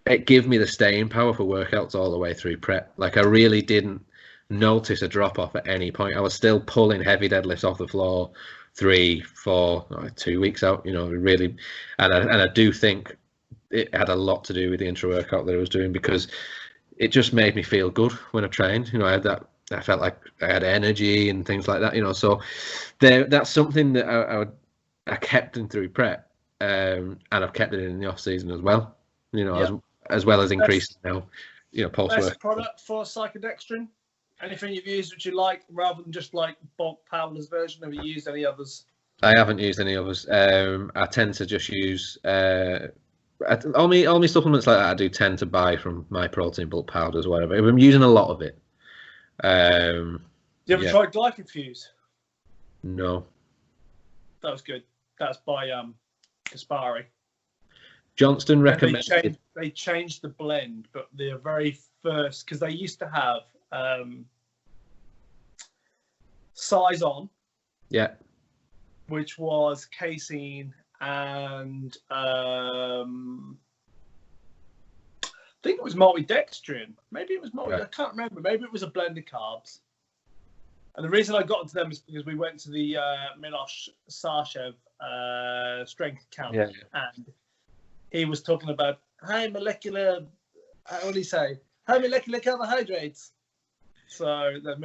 It gave me the staying power for workouts all the way through prep. Like, I really didn't notice a drop off at any point. I was still pulling heavy deadlifts off the floor 3, 4, 2 weeks out, you know, really. And I do think it had a lot to do with the intra workout that I was doing, because it just made me feel good when I trained. You know, I felt like I had energy and things like that, you know. So that's something that I kept in through prep, and I've kept it in the off season as well, you know. Yep. As well as increasing now, you know, post work. Best product for cyclodextrin? Anything you've used which you like, rather than just like bulk powders version? Have you used any others? I haven't used any others. I tend to just use all my supplements like that. I do tend to buy from my protein bulk powders or whatever. I'm using a lot of it. Do you ever try Glycofuse? No. That was good. That's by Kaspari. Johnston recommended. They changed the blend, but the very first, because they used to have Size On, which was casein and I think it was maltodextrin. Maybe it was I can't remember. Maybe it was a blend of carbs. And the reason I got into them is because we went to the Milosh Sarshev strength camp, and he was talking about high molecular, what do you say? High molecular carbohydrates. So the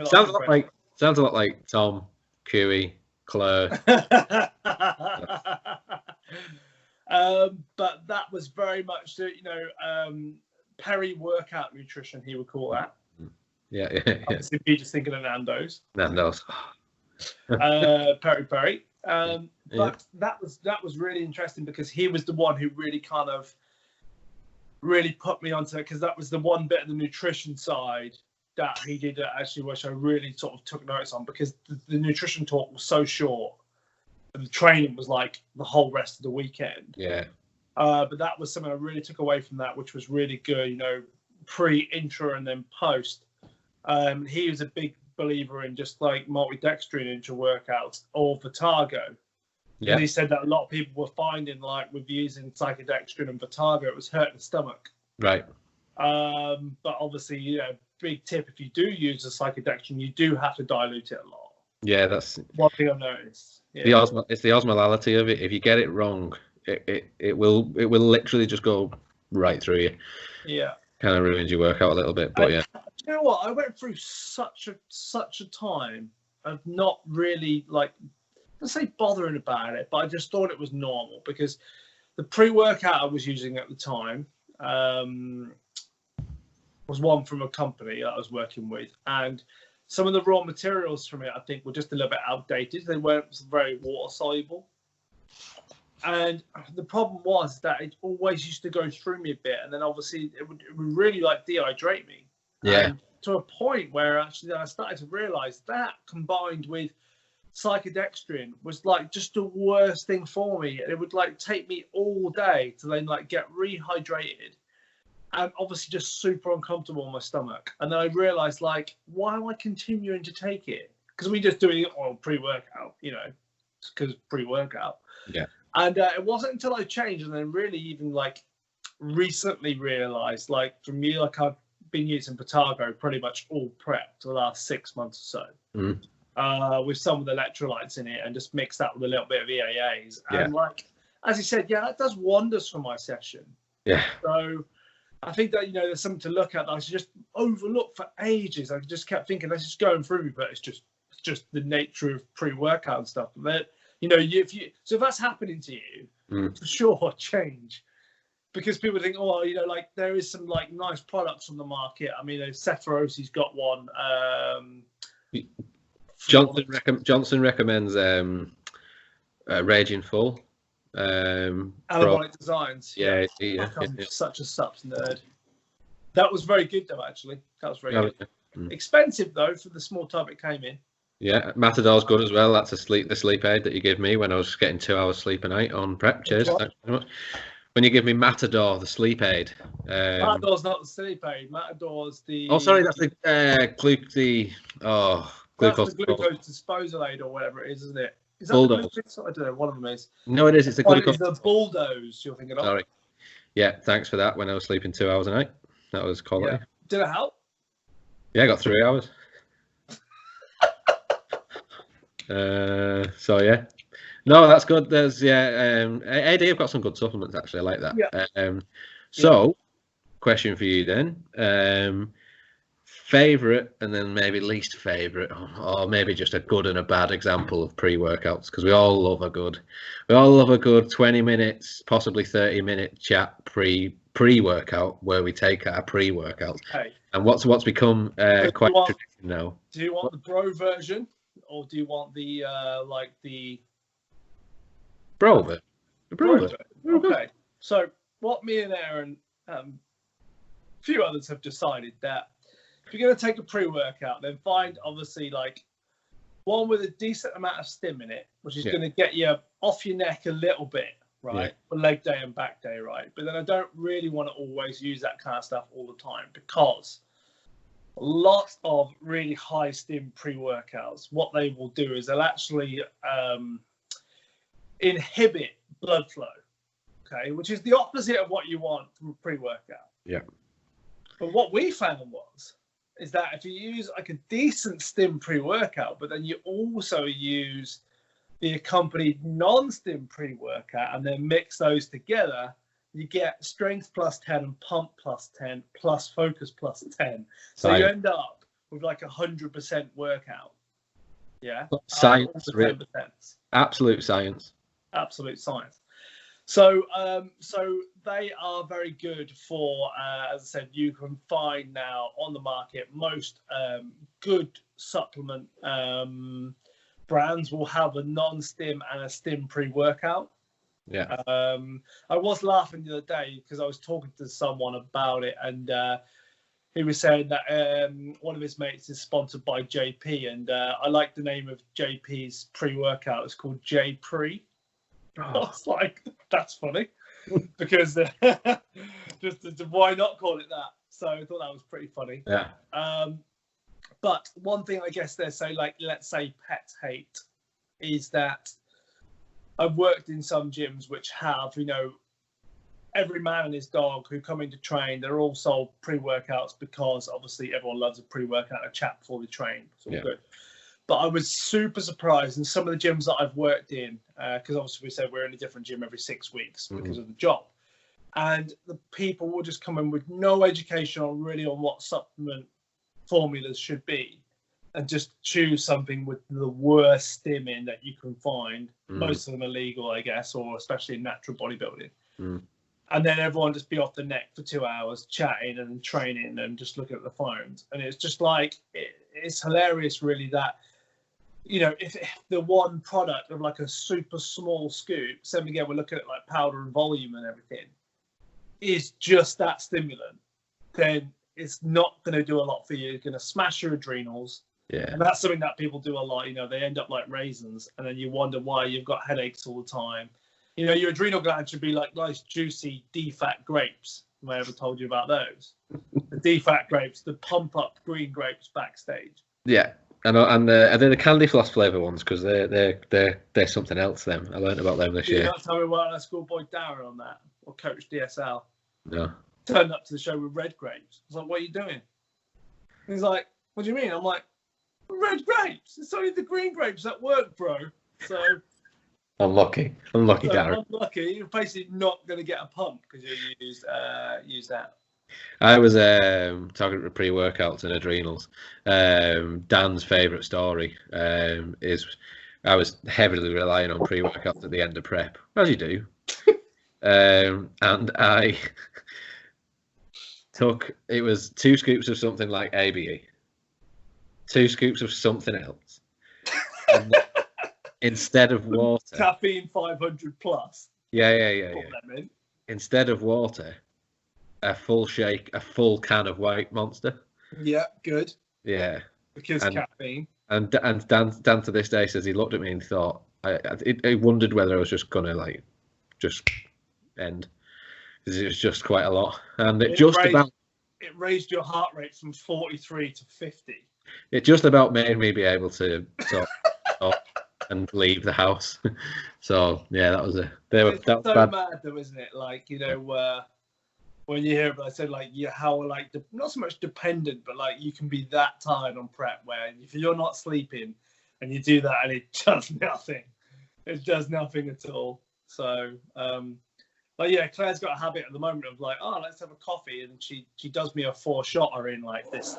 sounds a lot like Tom, Cuey, Claire. But that was very much, you know, peri-workout nutrition, he would call that. Yeah. Obviously, you're just thinking of Nando's. Peri. But that was really interesting, because he was the one who really kind of really put me onto it, because that was the one bit of the nutrition side that he did actually, which I really sort of took notice on, because the nutrition talk was so short and the training was like the whole rest of the weekend. But that was something I really took away from that, which was really good, you know, pre, intra, and then post. He was a big believer in just like maltodextrin intra workouts or Vitago. And he said that a lot of people were finding, like, with using cyclodextrin and Vitago, it was hurting the stomach. Right. But obviously, you know, big tip, if you do use the cyclodextrin, you do have to dilute it a lot. Yeah, that's one thing I've noticed. It's the osmolality of it. If you get it wrong, it will literally just go right through you. Yeah. Kind of ruins your workout a little bit, but you know what? I went through such a time of not really, like, let's say bothering about it, but I just thought it was normal, because the pre-workout I was using at the time was one from a company that I was working with, and some of the raw materials from it, I think, were just a little bit outdated. They weren't very water soluble, and the problem was that it always used to go through me a bit, and then obviously it would really like dehydrate me. Yeah. And to a point where actually I started to realise that combined with cyclodextrin was like just the worst thing for me. It would like take me all day to then like get rehydrated and obviously just super uncomfortable in my stomach. And then I realised, like, why am I continuing to take it? Because we just doing it on pre-workout, you know, because pre-workout. Yeah. And it wasn't until I changed and then really even like recently realised, like for me, like I've been using Potago pretty much all prep for the last 6 months or so, with some of the electrolytes in it, and just mix that with a little bit of EAAs. And like, as you said, that does wonders for my session. Yeah. So I think that, you know, there's something to look at that I just overlooked for ages. I just kept thinking, that's just going through me, but it's just the nature of pre-workout and stuff. But, you know, if that's happening to you, for sure, change. Because people think, oh, you know, like there is some like nice products on the market. I mean, Seth Rosie's got one. Johnson recommends Raging Full. Anabolic Designs. Yeah. I'm such a subs nerd. That was very good though, actually. That was very good. Expensive though for the small tub it came in. Yeah, Matador's good as well. That's the sleep aid that you give me when I was getting 2 hours sleep a night on prep. Cheers. Thanks very much. When you give me Matador, the sleep aid. Matador's not the sleep aid. Matador's the. Oh, sorry, that's the glucose. That's the glucose disposal aid or whatever it is, isn't it? Is that Bulldoze. the glucose? I don't know. One of them is. No, it is. It's the glucose. It's the Bulldoze you're thinking of. Sorry. Yeah, thanks for that. When I was sleeping 2 hours a night, that was quality. Yeah. Did it help? Yeah, I got 3 hours. So yeah. No, that's good. There's AD have got some good supplements actually. I like that. Yeah. So, question for you then. Favorite and then maybe least favorite, or maybe just a good and a bad example of pre-workouts, because we all love a good 20 minutes, possibly 30-minute chat pre-workout where we take our pre-workouts. Okay. And what's become quite traditional now. Do you want the bro version, or do you want the Bro version? Okay. So what me and Aaron, a few others have decided that if you're going to take a pre-workout, then find obviously like one with a decent amount of stim in it, which is going to get you off your neck a little bit, right? For leg day and back day, right? But then I don't really want to always use that kind of stuff all the time, because lots of really high stim pre-workouts, what they will do is they'll actually inhibit blood flow, okay, which is the opposite of what you want from a pre-workout. Yeah. But what we found is that if you use like a decent stim pre-workout, but then you also use the accompanied non-stim pre-workout and then mix those together, you get strength plus 10 and pump plus 10 plus focus plus 10. So you end up with like 100% workout. Yeah. Science. Absolute science. Absolute science. So they are very good for, as I said, you can find now on the market most good supplement brands will have a non-stim and a stim pre-workout. Yeah. I was laughing the other day because I was talking to someone about it, and he was saying that one of his mates is sponsored by JP, and I like the name of JP's pre-workout. It's called J Pre. I was like, that's funny, because just why not call it that? So I thought that was pretty funny. Yeah. But one thing I guess they say, like, let's say pets hate, is that I've worked in some gyms which have, you know, every man and his dog who come in to train, they're all sold pre-workouts because obviously everyone loves a pre-workout, a chat before they train. It's all good. But I was super surprised in some of the gyms that I've worked in, because obviously we said we're in a different gym every 6 weeks because of the job. And the people will just come in with no education on what supplement formulas should be, and just choose something with the worst stim in that you can find. Most of them are legal, I guess, or especially in natural bodybuilding. And then everyone just be off the neck for 2 hours chatting and training and just looking at the phones. And it's just like, it's hilarious really that, you know, if the one product of like a super small scoop, same again, we're looking at like powder and volume and everything, is just that stimulant, then it's not going to do a lot for you. It's going to smash your adrenals. Yeah. And that's something that people do a lot. You know, they end up like raisins, and then you wonder why you've got headaches all the time. You know, your adrenal gland should be like nice, juicy DFAC grapes. Have I ever told you about those? The DFAC grapes, the pump up green grapes backstage. Yeah. And are they the candy floss flavour ones? Because they're something else. Them I learned about them this year. You not tell me about schoolboy Darren on that, or Coach DSL. No. Turned up to the show with red grapes. I was like, "What are you doing?" And he's like, "What do you mean?" I'm like, "Red grapes. It's only the green grapes that work, bro." So unlucky, Darren. Unlucky. You're basically not going to get a pump because you use that. I was talking about pre-workouts and adrenals. Dan's favourite story is I was heavily relying on pre-workouts at the end of prep, as you do. And I it was 2 scoops of something like ABE, 2 scoops of something else, and instead of water, caffeine 500 plus. Yeah. Instead of water, a full can of White Monster. Yeah, good. Yeah, because caffeine. And Dan to this day says he looked at me and thought I wondered whether I was just gonna like just end, because it was just quite a lot, and it raised your heart rate from 43 to 50. It just about made me be able to stop and leave the house. So yeah, that was it. It's so bad though, isn't it? Like, you know, when you hear about, I said like how like not so much dependent, but like you can be that tired on prep where if you're not sleeping and you do that and it does nothing. It does nothing at all. So but yeah, Claire's got a habit at the moment of like, oh, let's have a coffee, and she does me a 4-shotter in like this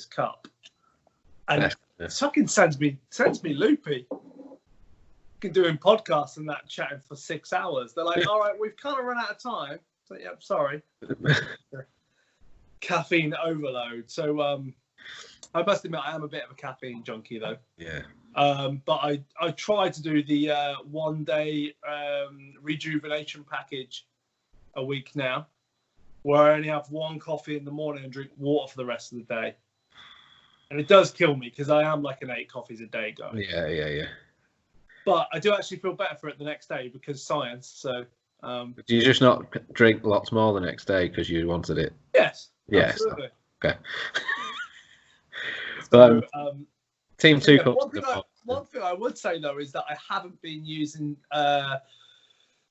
cup, and it fucking sends me loopy. Fucking doing podcasts and that, chatting for 6 hours. They're like, all right, we've kind of run out of time. So yep, sorry. Caffeine overload. So I must admit I am a bit of a caffeine junkie though. Yeah. But I try to do the 1 day rejuvenation package a week now, where I only have 1 coffee in the morning and drink water for the rest of the day. And it does kill me because I am like an 8 coffees a day guy. Yeah. But I do actually feel better for it the next day because science. So. Do you just not drink lots more the next day because you wanted it? Yes. Yes. Absolutely. Okay. So, Team 2 cups. One thing I would say though is that I haven't been using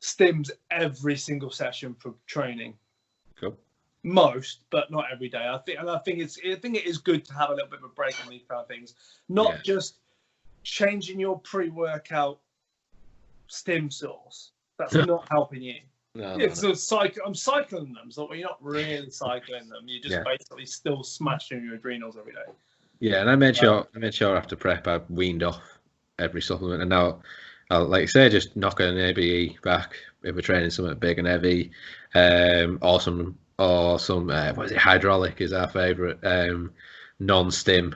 stims every single session for training. Cool. Most, but not every day. I think it is good to have a little bit of a break on these kind of things. Not just changing your pre-workout stim source. That's not helping you. No. I'm cycling them, so you're not really cycling them. You're just basically still smashing your adrenals every day. Yeah, and I made sure after prep I weaned off every supplement, and now I'll, like you say, just knock an ABE back if we're training something big and heavy, or some what is it? Hydraulic is our favourite non-stim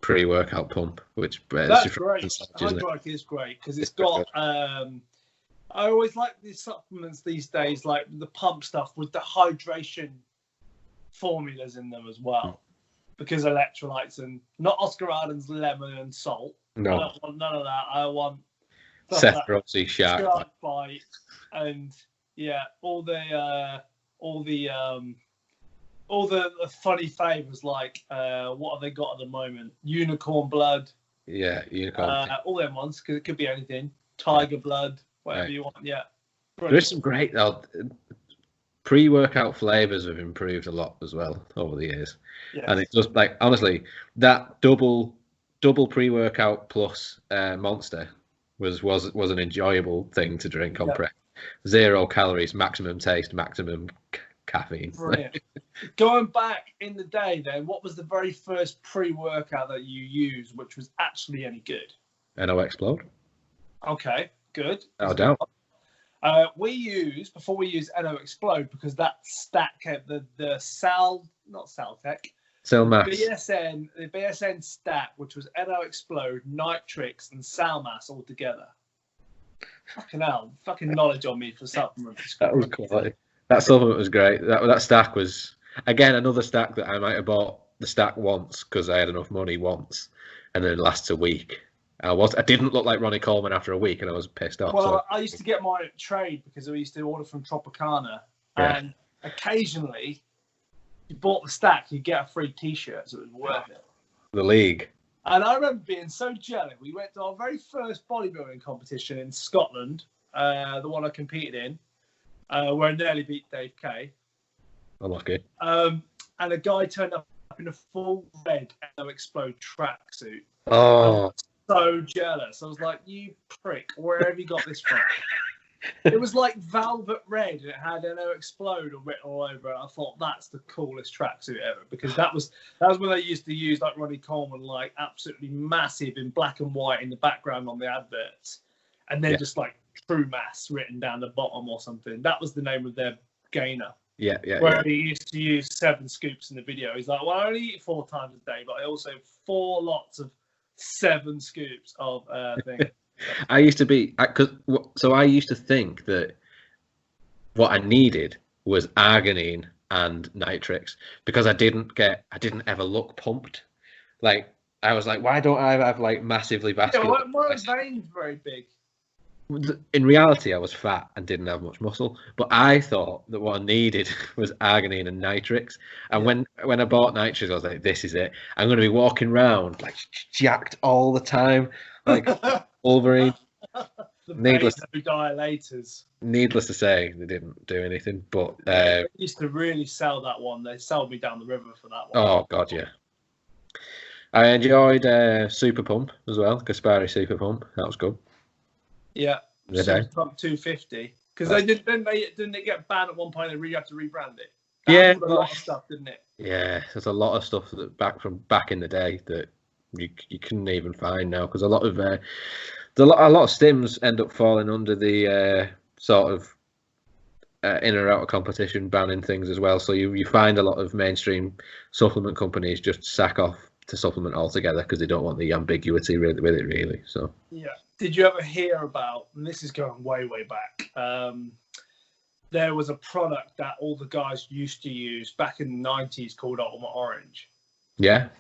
pre-workout pump, which that's great. Hydraulic is great because it's got. I always like these supplements these days, like the pump stuff with the hydration formulas in them as well, because electrolytes and not Oscar Arden's lemon and salt. No. I don't want none of that. I want Seth Rossi shark bite and all the funny flavors like what have they got at the moment? Unicorn blood. Yeah, unicorn. All them ones because it could be anything. Tiger blood. Whatever you want, There's some great pre-workout flavors have improved a lot as well over the years, and it's just like honestly that double pre-workout plus Monster was an enjoyable thing to drink on prep. 0 calories, maximum taste, maximum caffeine. Brilliant. Going back in the day, then, what was the very first pre-workout that you used, which was actually any good? NO Explode. Okay. Good. No doubt. We use NO Explode because that stack the BSN stack, which was NO Explode, Nitrix, and Salmas all together. Fucking hell, fucking knowledge on me for supplements. That was quality. That supplement was great. That stack was Again, another stack that I might have bought the stack once because I had enough money once, and then it lasts a week. I didn't look like Ronnie Coleman after a week, and I was pissed off. Well, So. I used to get mine at trade because we used to order from Tropicana, Yeah. and occasionally you bought the stack, you get a free T-shirt, so it was worth it. The league. And I remember being so jealous. We went to our very first bodybuilding competition in Scotland, the one I competed in, where I nearly beat Dave Kay. Unlucky. And a guy turned up in a full red No Explode tracksuit. Oh. So jealous. I was like, you prick, where have you got this from? It was like velvet red and it had No Explode written all over it. I thought that's the coolest tracksuit ever, because that was when they used to use like Ronnie Coleman, like absolutely massive in black and white in the background on the adverts, and then just like True Mass written down the bottom or something. That was the name of their gainer. Where he used to use 7 scoops in the video. He's like, well, I only eat 4 times a day, but I also have 4 lots of 7 scoops of thing. I used to be, so I used to think that what I needed was arginine and nitrix, because I didn't ever look pumped. Like, I was like, why don't I have like massively vascular? Yeah, my veins very big. In reality, I was fat and didn't have much muscle, but I thought that what I needed was arginine and nitrix. And when I bought nitrix, I was like, this is it. I'm going to be walking around like jacked all the time, like Wolverine. Needless to say, they didn't do anything. But they used to really sell that one. They sold me down the river for that one. Oh God, yeah. I enjoyed Super Pump as well. Gaspari Super Pump, that was good. Yeah, Super Pump 250, because they didn't it get banned at one point? They really had to rebrand it. That a lot of stuff, didn't it? Yeah, there's a lot of stuff that back in the day that you couldn't even find now, because a lot of stims end up falling under the sort of in or out of competition banning things as well. So you find a lot of mainstream supplement companies just sack off to supplement altogether because they don't want the ambiguity with it really. So yeah. Did you ever hear about, and this is going way back, there was a product that all the guys used to use back in the 90s called Ultimate Orange. Yeah.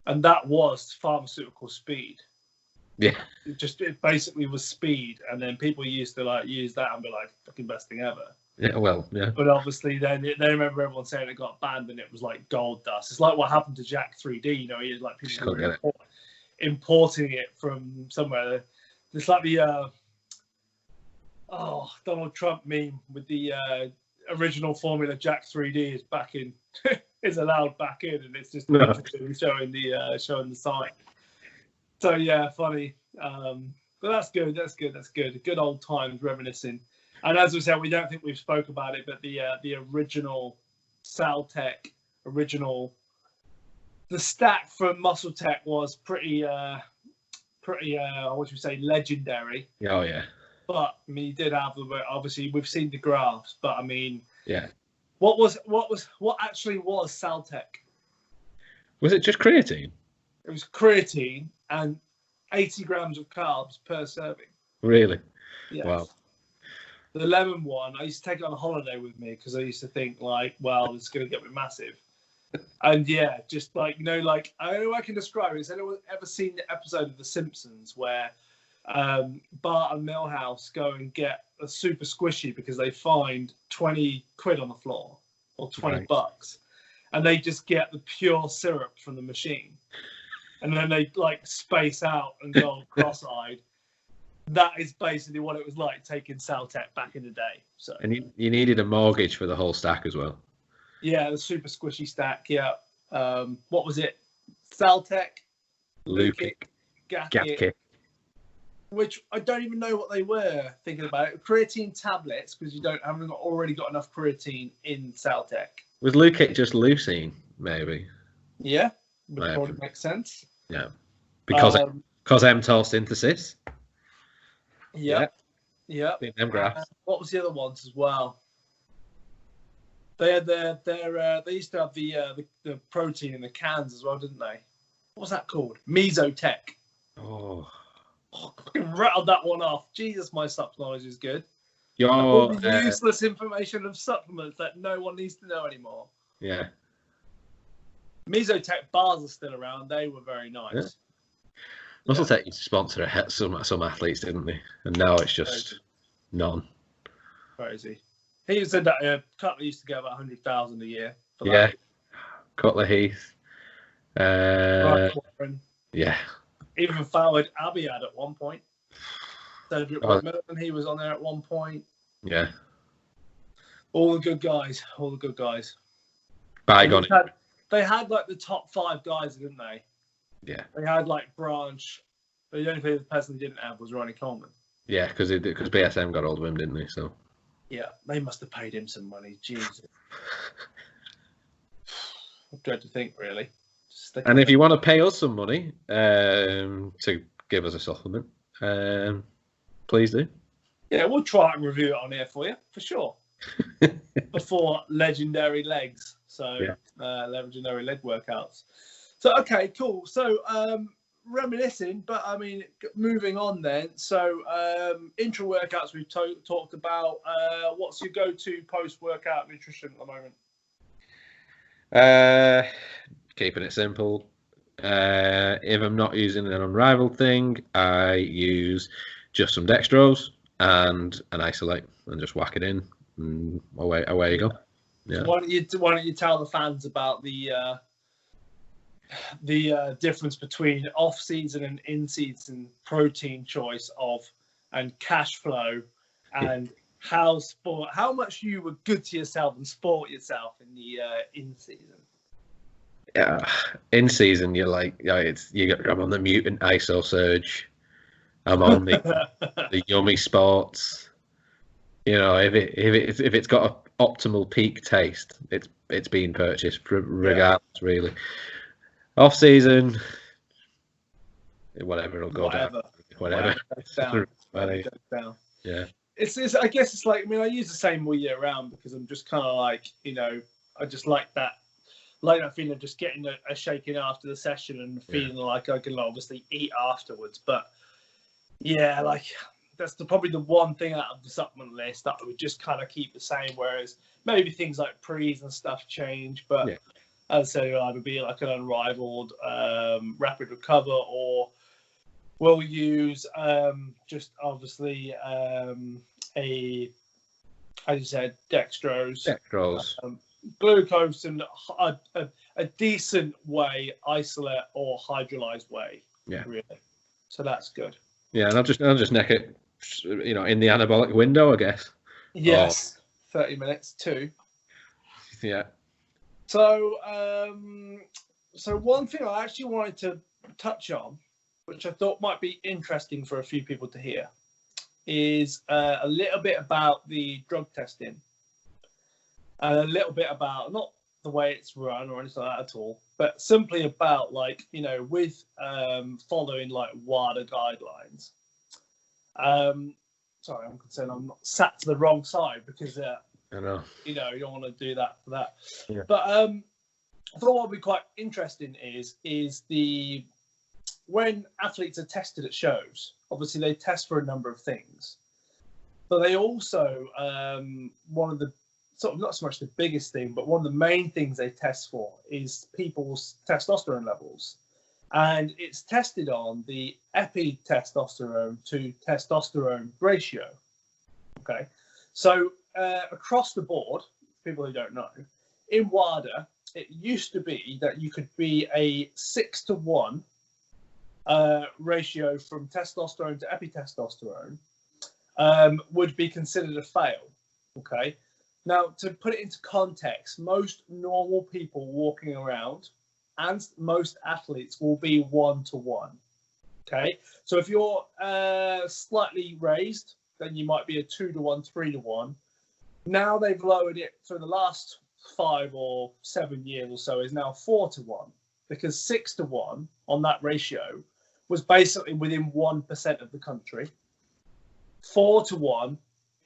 And that was pharmaceutical speed. Yeah. It basically was speed, and then people used to like use that and be like, fucking best thing ever. Yeah, well, yeah. But obviously then they remember everyone saying it got banned and it was like gold dust. It's like what happened to Jack 3D, you know, he had like people importing it from somewhere. It's like the Donald Trump meme with the original formula Jack 3D is back in is allowed back in, and it's just showing the sign. So yeah, funny. But that's good. Good old times reminiscing. And as we said, we don't think we've spoke about it, but the original Saltec, the stack from Muscle Tech was pretty what would you say, legendary. Oh yeah. But I mean, you did have obviously we've seen the graphs, but I mean, yeah. What actually was Saltec? Was it just creatine? It was creatine and 80 grams of carbs per serving. Really? Yes. Wow. The lemon one, I used to take it on a holiday with me because I used to think like, well, it's going to get me massive. And yeah, just like, you know, like, I don't know how I can describe it. Has anyone ever seen the episode of The Simpsons where Bart and Milhouse go and get a super squishy because they find 20 quid on the floor or 20 bucks, and they just get the pure syrup from the machine, and then they like space out and go cross-eyed. That is basically what it was like taking Saltec back in the day. So, and you needed a mortgage for the whole stack as well. Yeah, the super squishy stack. Yeah. What was it? Saltec, Lukic, Gatkick. Which I don't even know what they were thinking about it. Creatine tablets, because you haven't already got enough creatine in Saltec. Was Lukic just leucine, maybe? Yeah, would probably make sense. Yeah, because mTOR synthesis. Yeah. Them graphs. What was the other ones as well? They had they used to have the protein in the cans as well, didn't they? What was that called? Mesotech. Oh, I rattled that one off. Jesus, my sup knowledge is good. Your all the useless information of supplements that no one needs to know anymore. Yeah. Mesotech bars are still around. They were very nice. Yeah. Muscle-Tech used to sponsor some athletes, didn't they? And now it's just none. Crazy. He said that Cutler used to get about 100,000 a year for Yeah. that. Cutler Heath. Warren. Yeah. Even Foward Abiad at one point. Cedric Whitman, he was on there at one point. Yeah. All the good guys. All the good guys. Bygone. They had like the top 5 guys, didn't they? Yeah. They had like Branch, but the only person they didn't have was Ronnie Coleman. Yeah, because BSM got hold of him, didn't they? So. Yeah, they must have paid him some money. Jesus. I dread to think, really. And if you want to pay us some money to give us a supplement, please do. Yeah, we'll try and review it on here for you, for sure. Before legendary legs. So, legendary leg workouts. So, okay, cool. So, reminiscing, but I mean, moving on then. So, intra workouts we've talked about. What's your go-to post-workout nutrition at the moment? Keeping it simple. If I'm not using an unrivaled thing, I use just some dextrose and an isolate and just whack it in, and away you go. Yeah. Why don't you tell the fans about the difference between off-season and in-season protein choice and cash flow, and how much you were good to yourself and sport yourself in the in-season? Yeah, in season you're like, I'm on the mutant iso surge. I'm on the yummy sports. You know, if it's got an optimal peak taste, it's being purchased regardless, really. Off season, whatever, it'll go down. Whatever goes down. Yeah. It's I guess it's like, I mean, I use the same all year round because I'm just kind of like, you know, I just like that feeling of just getting a shaking after the session and feeling like I can obviously eat afterwards. But yeah, like that's probably the one thing out of the supplement list that I would just kind of keep the same, whereas maybe things like pre's and stuff change. But as I say, it'll either be like an unrivaled rapid recover, or we'll use just obviously as you said, dextrose. Glucose and a decent whey, isolate or hydrolyzed whey. Yeah, really. So that's good. Yeah, and I'll just neck it, you know, in the anabolic window, I guess. Yes, 30 minutes too. Yeah. So, so one thing I actually wanted to touch on, which I thought might be interesting for a few people to hear, is a little bit about the drug testing. And a little bit about, not the way it's run or anything like that at all, but simply about, like, you know, with following like WADA guidelines. Sorry, I'm concerned I'm not sat to the wrong side because I know, you know, you don't want to do that for that. Yeah. But I thought what would be quite interesting is when athletes are tested at shows, obviously they test for a number of things, but they also one of the sort of, not so much the biggest thing, but one of the main things they test for is people's testosterone levels. And it's tested on the epi-testosterone to testosterone ratio. Okay. So across the board, people who don't know, in WADA, it used to be that you could be a 6-to-1 ratio from testosterone to epi-testosterone would be considered a fail. Okay. Now, to put it into context, most normal people walking around and most athletes will be 1-to-1. Okay, so if you're slightly raised, then you might be a 2-to-1, 3-to-1. Now they've lowered it for the last 5 or 7 years or so is now 4-to-1, because 6-to-1 on that ratio was basically within 1% of the country. 4-to-1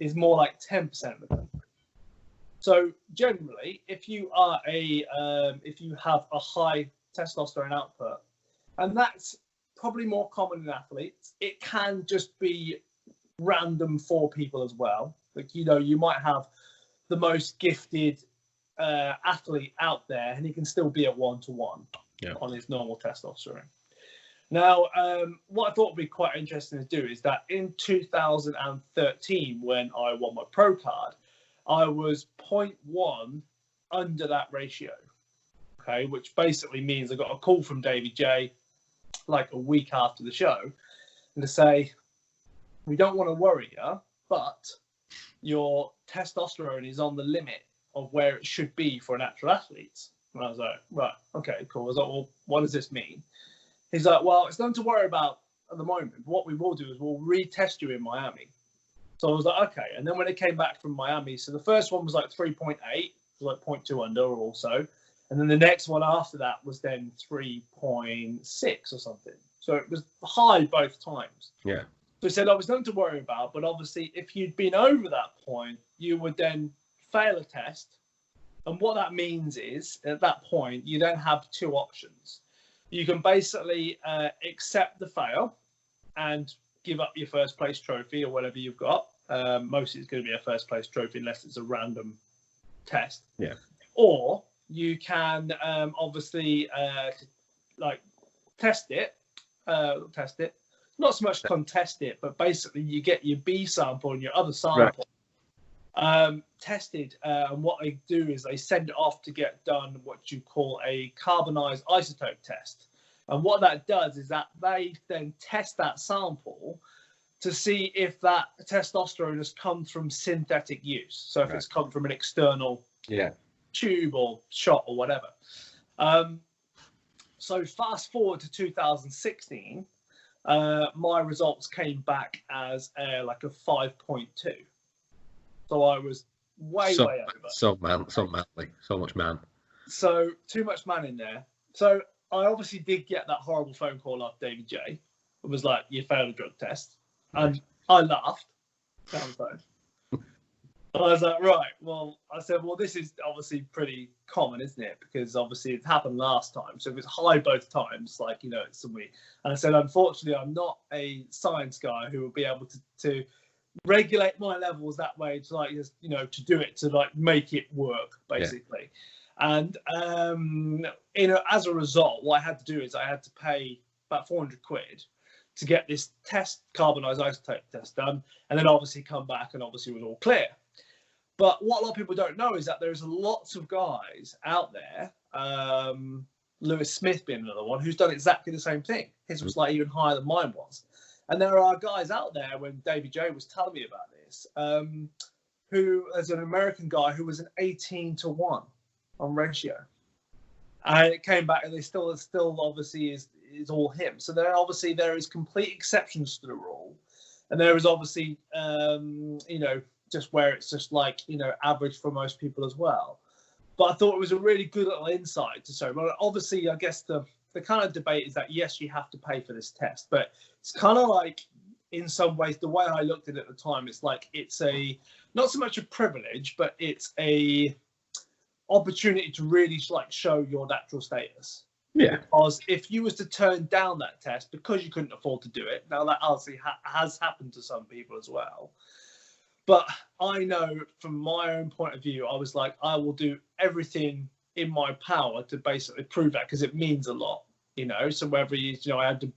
is more like 10% of the country. So generally, if you are if you have a high testosterone output, and that's probably more common in athletes, it can just be random for people as well. Like, you know, you might have the most gifted athlete out there, and he can still be at 1-to-1 Yeah. on his normal testosterone. Now, what I thought would be quite interesting to do is that in 2013, when I won my pro card, I was 0.1 under that ratio. Okay, which basically means I got a call from Davey J like a week after the show, and to say, we don't want to worry you, but your testosterone is on the limit of where it should be for a natural athlete. And I was like, right, okay, cool. I was like, well, what does this mean? He's like, well, it's nothing to worry about at the moment. What we will do is we'll retest you in Miami. So I was like, okay. And then when it came back from Miami, so the first one was like 3.8, like 0.2 under or so. And then the next one after that was then 3.6 or something. So it was high both times. Yeah. So he said, oh, it's nothing to worry about. But obviously, if you'd been over that point, you would then fail a test. And what that means is, at that point, you then have two options. You can basically accept the fail and give up your first place trophy or whatever you've got. Mostly it's going to be a first place trophy unless it's a random test. Yeah. Or you can obviously like test it. Not so much contest it, but basically you get your B sample and your other sample tested. And what they do is they send it off to get done what you call a carbonized isotope test. And what that does is that they then test that sample to see if that testosterone has come from synthetic use. So if it's come from an external tube or shot or whatever. So fast forward to 2016, my results came back as like a 5.2. So I was way over. So manly, so much man. So too much man in there. So I obviously did get that horrible phone call off David J. It was like, you failed a drug test. And I laughed down the phone. And I was like, right, well, I said, well, this is obviously pretty common, isn't it? Because obviously it happened last time. So if it's high both times, like, you know, it's somebody. And I said, unfortunately, I'm not a science guy who will be able to regulate my levels that way to, like, just, you know, to do it, to like make it work, basically. Yeah. And, you know, as a result, what I had to do is I had to pay about 400 quid to get this test, carbonized isotope test done, and then obviously come back and obviously it was all clear. But what a lot of people don't know is that there's lots of guys out there, Lewis Smith being another one, who's done exactly the same thing. His was like even higher than mine was. And there are guys out there, when David J was telling me about this, who, as an American guy, who was an 18-to-1 on ratio. And it came back and they still obviously is all him. So there is complete exceptions to the rule. And there is obviously, you know, just where it's just like, you know, average for most people as well. But I thought it was a really good little insight to show. But obviously, I guess the kind of debate is that, yes, you have to pay for this test. But it's kind of like, in some ways, the way I looked at it at the time, it's like it's not so much a privilege, but it's a opportunity to really like show your natural status. Yeah. Because if you was to turn down that test because you couldn't afford to do it, now that obviously has happened to some people as well. But I know from my own point of view, I was like, I will do everything in my power to basically prove that, because it means a lot, you know. So whether you know, I had to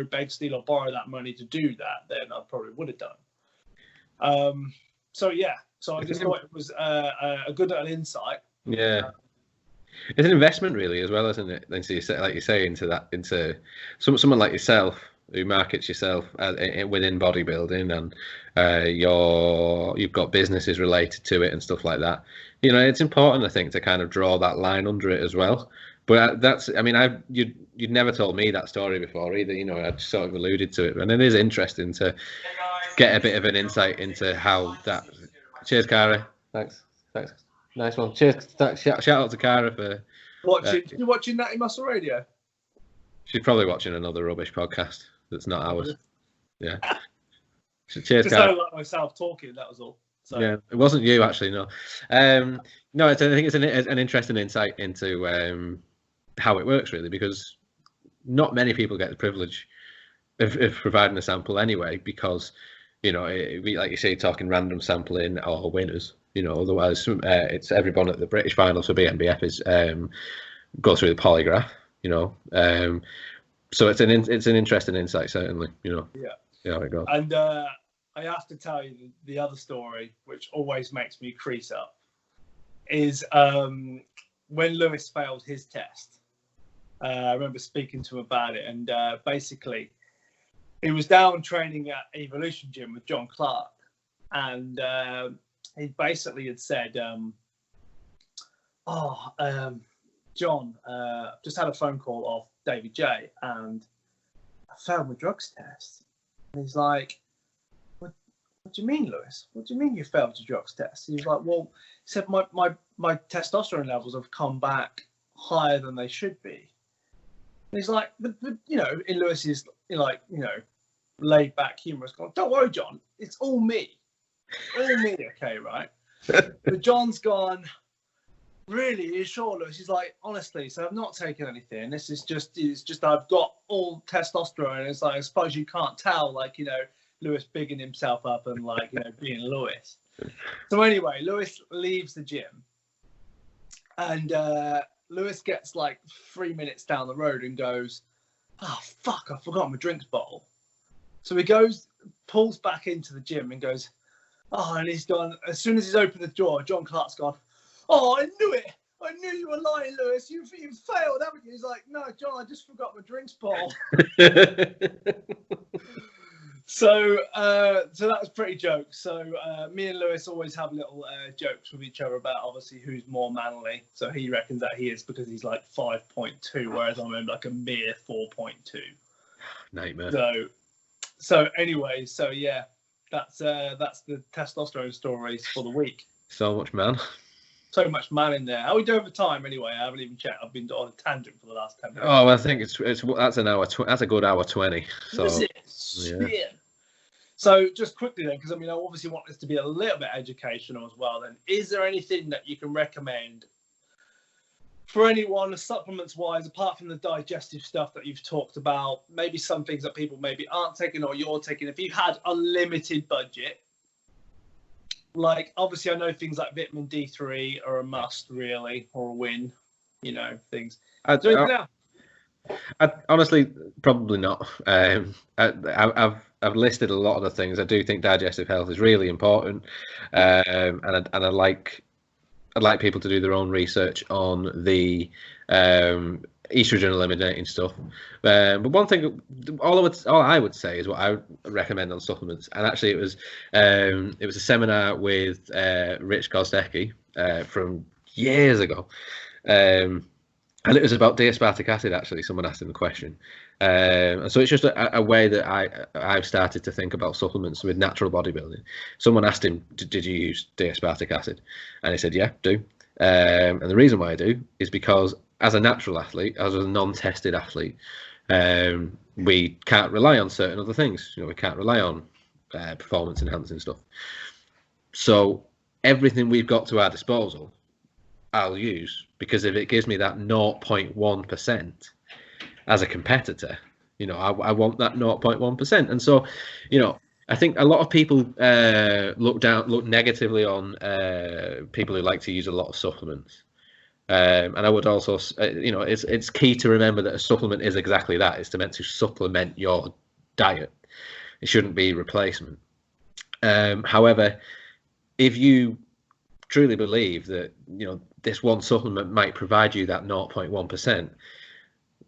beg, steal, or borrow that money to do that, then I probably would have done. So yeah, so I just thought it was a good little insight. Yeah. It's an investment, really, as well, isn't it? Then, so you say, like you say, into someone like yourself who markets yourself within bodybuilding, and you've got businesses related to it and stuff like that. You know, it's important, I think, to kind of draw that line under it as well. But you'd never told me that story before either. You know, I'd sort of alluded to it, and it is interesting to get a bit of an insight into how that. Cheers, Cara. Thanks. Nice one. Cheers. Shout out to Cara for you watching Natty Muscle Radio. She's probably watching another rubbish podcast that's not ours. Yeah. Cheers, Cara. I sounded like myself talking. That was all. So. Yeah, it wasn't you actually. No. No. I think it's an interesting insight into how it works, really, because not many people get the privilege of providing a sample anyway, because, you know, like you say, talking random sampling or winners, You know, otherwise it's everyone at the British finals for BNBF is go through the polygraph. You know, so it's an interesting insight, certainly. You know, yeah, how it goes. And I have to tell you the other story, which always makes me crease up, is when Lewis failed his test. I remember speaking to him about it, and basically he was down training at Evolution Gym with John Clark, and he basically had said, John, just had a phone call off David J, and I failed my drugs test. And he's like, what do you mean, Lewis? What do you mean you failed your drugs test? He was like, well, he said, my testosterone levels have come back higher than they should be. And he's like, but you know, in Lewis's, like, you know, laid back humorous, going, don't worry, John, it's all me. All me, okay, right? But John's gone, really? Are you sure, Lewis? He's like, honestly, so I've not taken anything. It's just I've got all testosterone. It's like, I suppose you can't tell, like, you know, Lewis bigging himself up and, like, you know, being Lewis. So anyway, Lewis leaves the gym, and Lewis gets like 3 minutes down the road and goes, oh, fuck, I forgot my drinks bottle. So he goes, pulls back into the gym and goes, oh, and he's gone, as soon as he's opened the door, John Clark's gone, oh, I knew it. I knew you were lying, Lewis. You've failed, haven't you? He's like, no, John, I just forgot my drinks bottle. So that was pretty jokes. So me and Lewis always have little jokes with each other about obviously who's more manly. So he reckons that he is because he's like 5.2, whereas I'm like a mere 4.2. Nightmare. So anyway, so yeah, that's the testosterone stories for the week. So much man. So much man in there. How are we doing for time anyway? I haven't even checked. I've been on a tangent for the last 10 minutes. Oh, I think that's an hour. That's a good hour 20. So is it? Yeah. So just quickly then, because I mean, I obviously want this to be a little bit educational as well. Then, is there anything that you can recommend for anyone, supplements-wise, apart from the digestive stuff that you've talked about? Maybe some things that people maybe aren't taking or you're taking. If you had unlimited budget, like obviously I know things like vitamin D3 are a must, really, or a win. You know, things. Honestly, probably not. I've listed a lot of the things. I do think digestive health is really important, and I'd like people to do their own research on the estrogen eliminating stuff. But one thing, all I would say is what I recommend on supplements. And actually, it was a seminar with Rich Gosdecki from years ago. And it was about D-aspartic acid, actually. Someone asked him the question. And so it's just a way that I've started to think about supplements with natural bodybuilding. Someone asked him, did you use D-aspartic acid? And he said, yeah, do. And the reason why I do is because as a natural athlete, as a non-tested athlete, we can't rely on certain other things. You know, we can't rely on performance enhancing stuff. So everything we've got to our disposal, I'll use, because if it gives me that 0.1% as a competitor, you know, I want that 0.1%. And so, you know, I think a lot of people look negatively on people who like to use a lot of supplements. And I would also, you know, it's key to remember that a supplement is exactly that. It's meant to supplement your diet. It shouldn't be replacement. However, if you truly believe that, you know, this one supplement might provide you that 0.1%,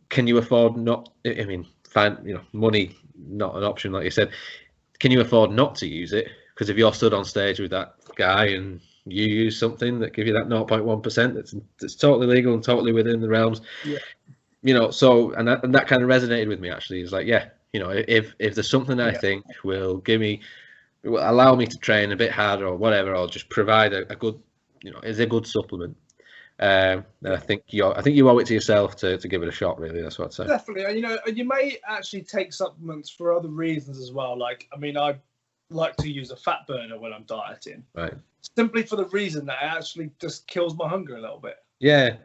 can you afford not? I mean, you know, money not an option, like you said. Can you afford not to use it? Because if you're stood on stage with that guy and you use something that gives you that 0.1%, that's totally legal and totally within the realms. Yeah. You know, so and that kind of resonated with me actually. It's like, yeah, you know, if there's something I think will allow me to train a bit harder or whatever, or just provide a good, you know, is a good supplement. Then I think you owe it to yourself to give it a shot. Really, that's what I'd say. Definitely, and you know, you may actually take supplements for other reasons as well. Like, I mean, I like to use a fat burner when I'm dieting, right? Simply for the reason that it actually just kills my hunger a little bit. Yeah,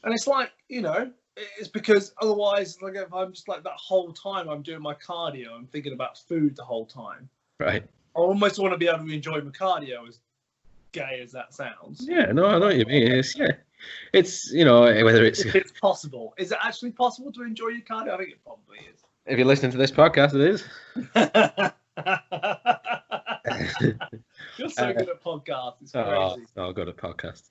and it's like, you know, it's because otherwise, like, if I'm just like that whole time I'm doing my cardio, I'm thinking about food the whole time. Right. I almost want to be able to enjoy my cardio as gay as that sounds. Yeah, no, I know what you mean. It's whether it's if it's possible. Is it actually possible to enjoy your cardio? I think it probably is. If you're listening to this podcast, it is. You're so good at podcasts. It's crazy. Oh, good at podcasts.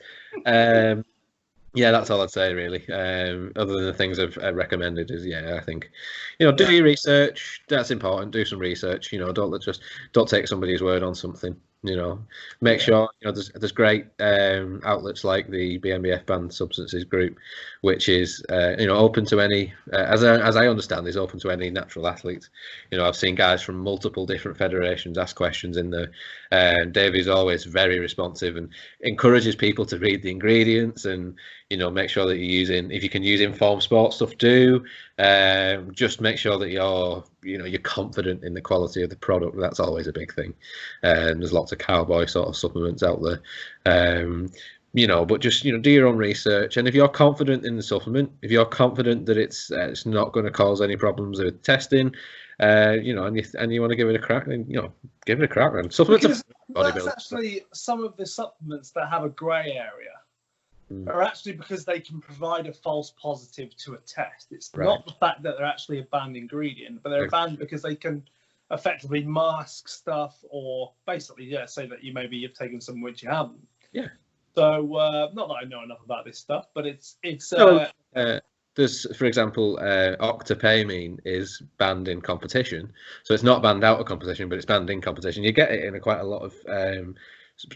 Yeah, that's all I'd say, really. Other than the things I've recommended is, I think, do your research. That's important. Do some research. Don't take somebody's word on something. Make sure there's great outlets like the BNBF Banned Substances group, which is open to any, as I understand, is open to any natural athlete. I've seen guys from multiple different federations ask questions in there. Davey's always very responsive and encourages people to read the ingredients and make sure that you're using, if you can use informed sports stuff, do. Just make sure that you're confident in the quality of the product. That's always a big thing. There's lots of cowboy sort of supplements out there. But just do your own research. And if you're confident in the supplement, if you're confident that it's not going to cause any problems with testing, and you want to give it a crack, then give it a crack. And supplements, that's actually some of the supplements that have a grey area. Are actually because they can provide a false positive to a test. It's not the fact that they're actually a banned ingredient, but they're banned because they can effectively mask stuff, or basically, say that you've taken some which you haven't. Yeah. So not that I know enough about this stuff, but it's. There's, for example, octapamine is banned in competition, so it's not banned out of competition, but it's banned in competition. You get it in quite a lot of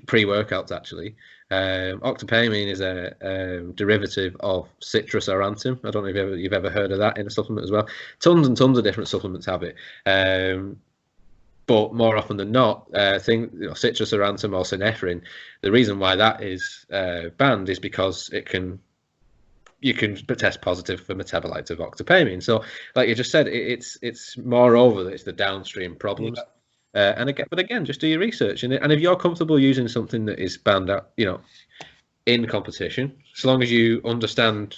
pre-workouts actually. Octapamine is a derivative of citrus aurantum. I don't know if you've ever heard of that in a supplement as well. Tons and tons of different supplements have it. But more often than not, citrus aurantum or synephrine, the reason why that is banned is because you can test positive for metabolites of octapamine. So, like you just said, it's moreover that it's the downstream problems. Yeah. But again, just do your research, and if you're comfortable using something that is banned out, in competition, as long as you understand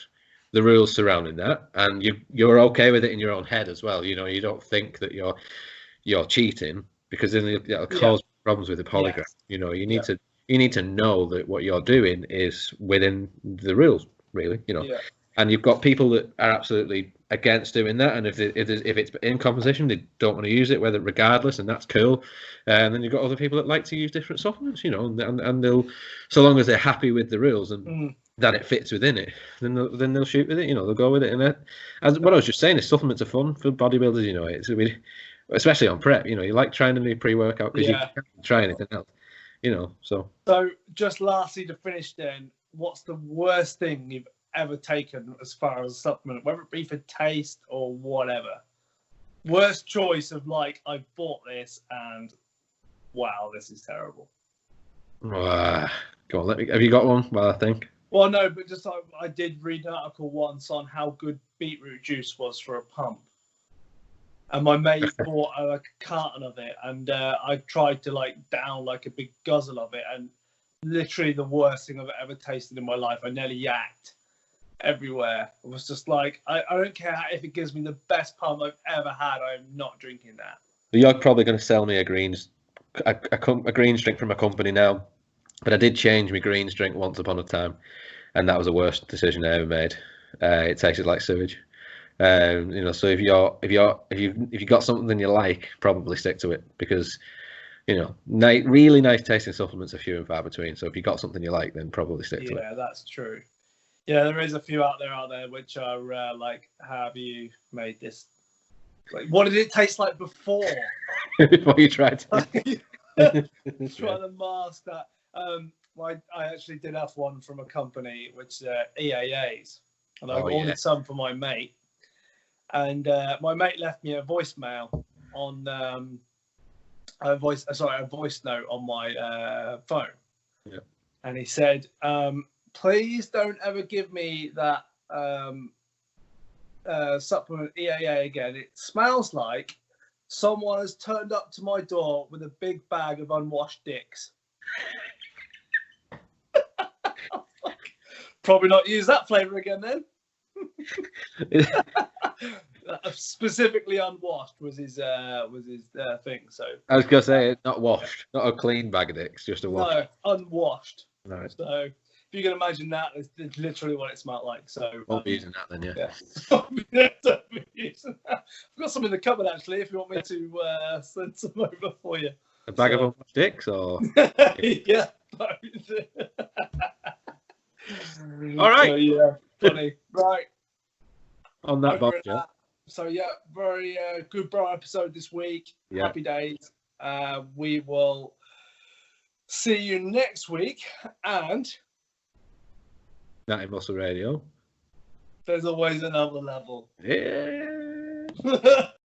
the rules surrounding that, and you're okay with it in your own head as well. You don't think that you're cheating, because then it'll cause problems with the polygraph. Yes. You need to know that what you're doing is within the rules, really. And you've got people that are absolutely against doing that, and if it's in competition, they don't want to use it, regardless, and that's cool. And then you've got other people that like to use different supplements, and they'll, so long as they're happy with the rules and that it fits within it, then they'll shoot with it. They'll go with it. And as what I was just saying is, supplements are fun for bodybuilders. Especially on prep. You like trying a new pre-workout because you can't try anything else. So just lastly to finish, then, what's the worst thing you've ever taken as far as a supplement, whether it be for taste or whatever? Worst choice of I bought this and wow, this is terrible. Go on, have you got one? Well, I think. Well, no, but just I did read an article once on how good beetroot juice was for a pump, and my mate bought a carton of it, and I tried to down a big guzzle of it, and literally the worst thing I've ever tasted in my life. I nearly yacked everywhere. It was just I don't care if it gives me the best pump I've ever had, I'm not drinking that. You're probably going to sell me a greens drink from a company now, but I did change my greens drink once upon a time, and that was the worst decision I ever made. It tasted like sewage. So if you got something you like, probably stick to it, because really nice tasting supplements are few and far between. So if you got something you like, then probably stick to it. Yeah, that's true. Yeah, there is a few out there which are have you made this? What did it taste like before? Before you tried to try to mask that. I actually did have one from a company which EAAs, and I ordered some for my mate. And my mate left me a voicemail on a voice note on my phone. Yeah. And he said, please don't ever give me that supplement EAA again. It smells like someone has turned up to my door with a big bag of unwashed dicks. Probably not use that flavour again then. Specifically unwashed was his thing. So I was gonna say not washed, not a clean bag of dicks, just a wash. no, unwashed. Right. So if you can imagine that, it's literally what it smelled like. So Won't be using that then, yeah. Don't be using that. I've got some in the cupboard actually. If you want me to send some over for you. A bag of unwashed dicks, or yeah. all right. So, yeah, funny. Right. On that bombshell. So yeah, very good bro episode this week. Yeah. Happy days. We will see you next week, and Natty Muscle Radio. there's always another level. Yeah.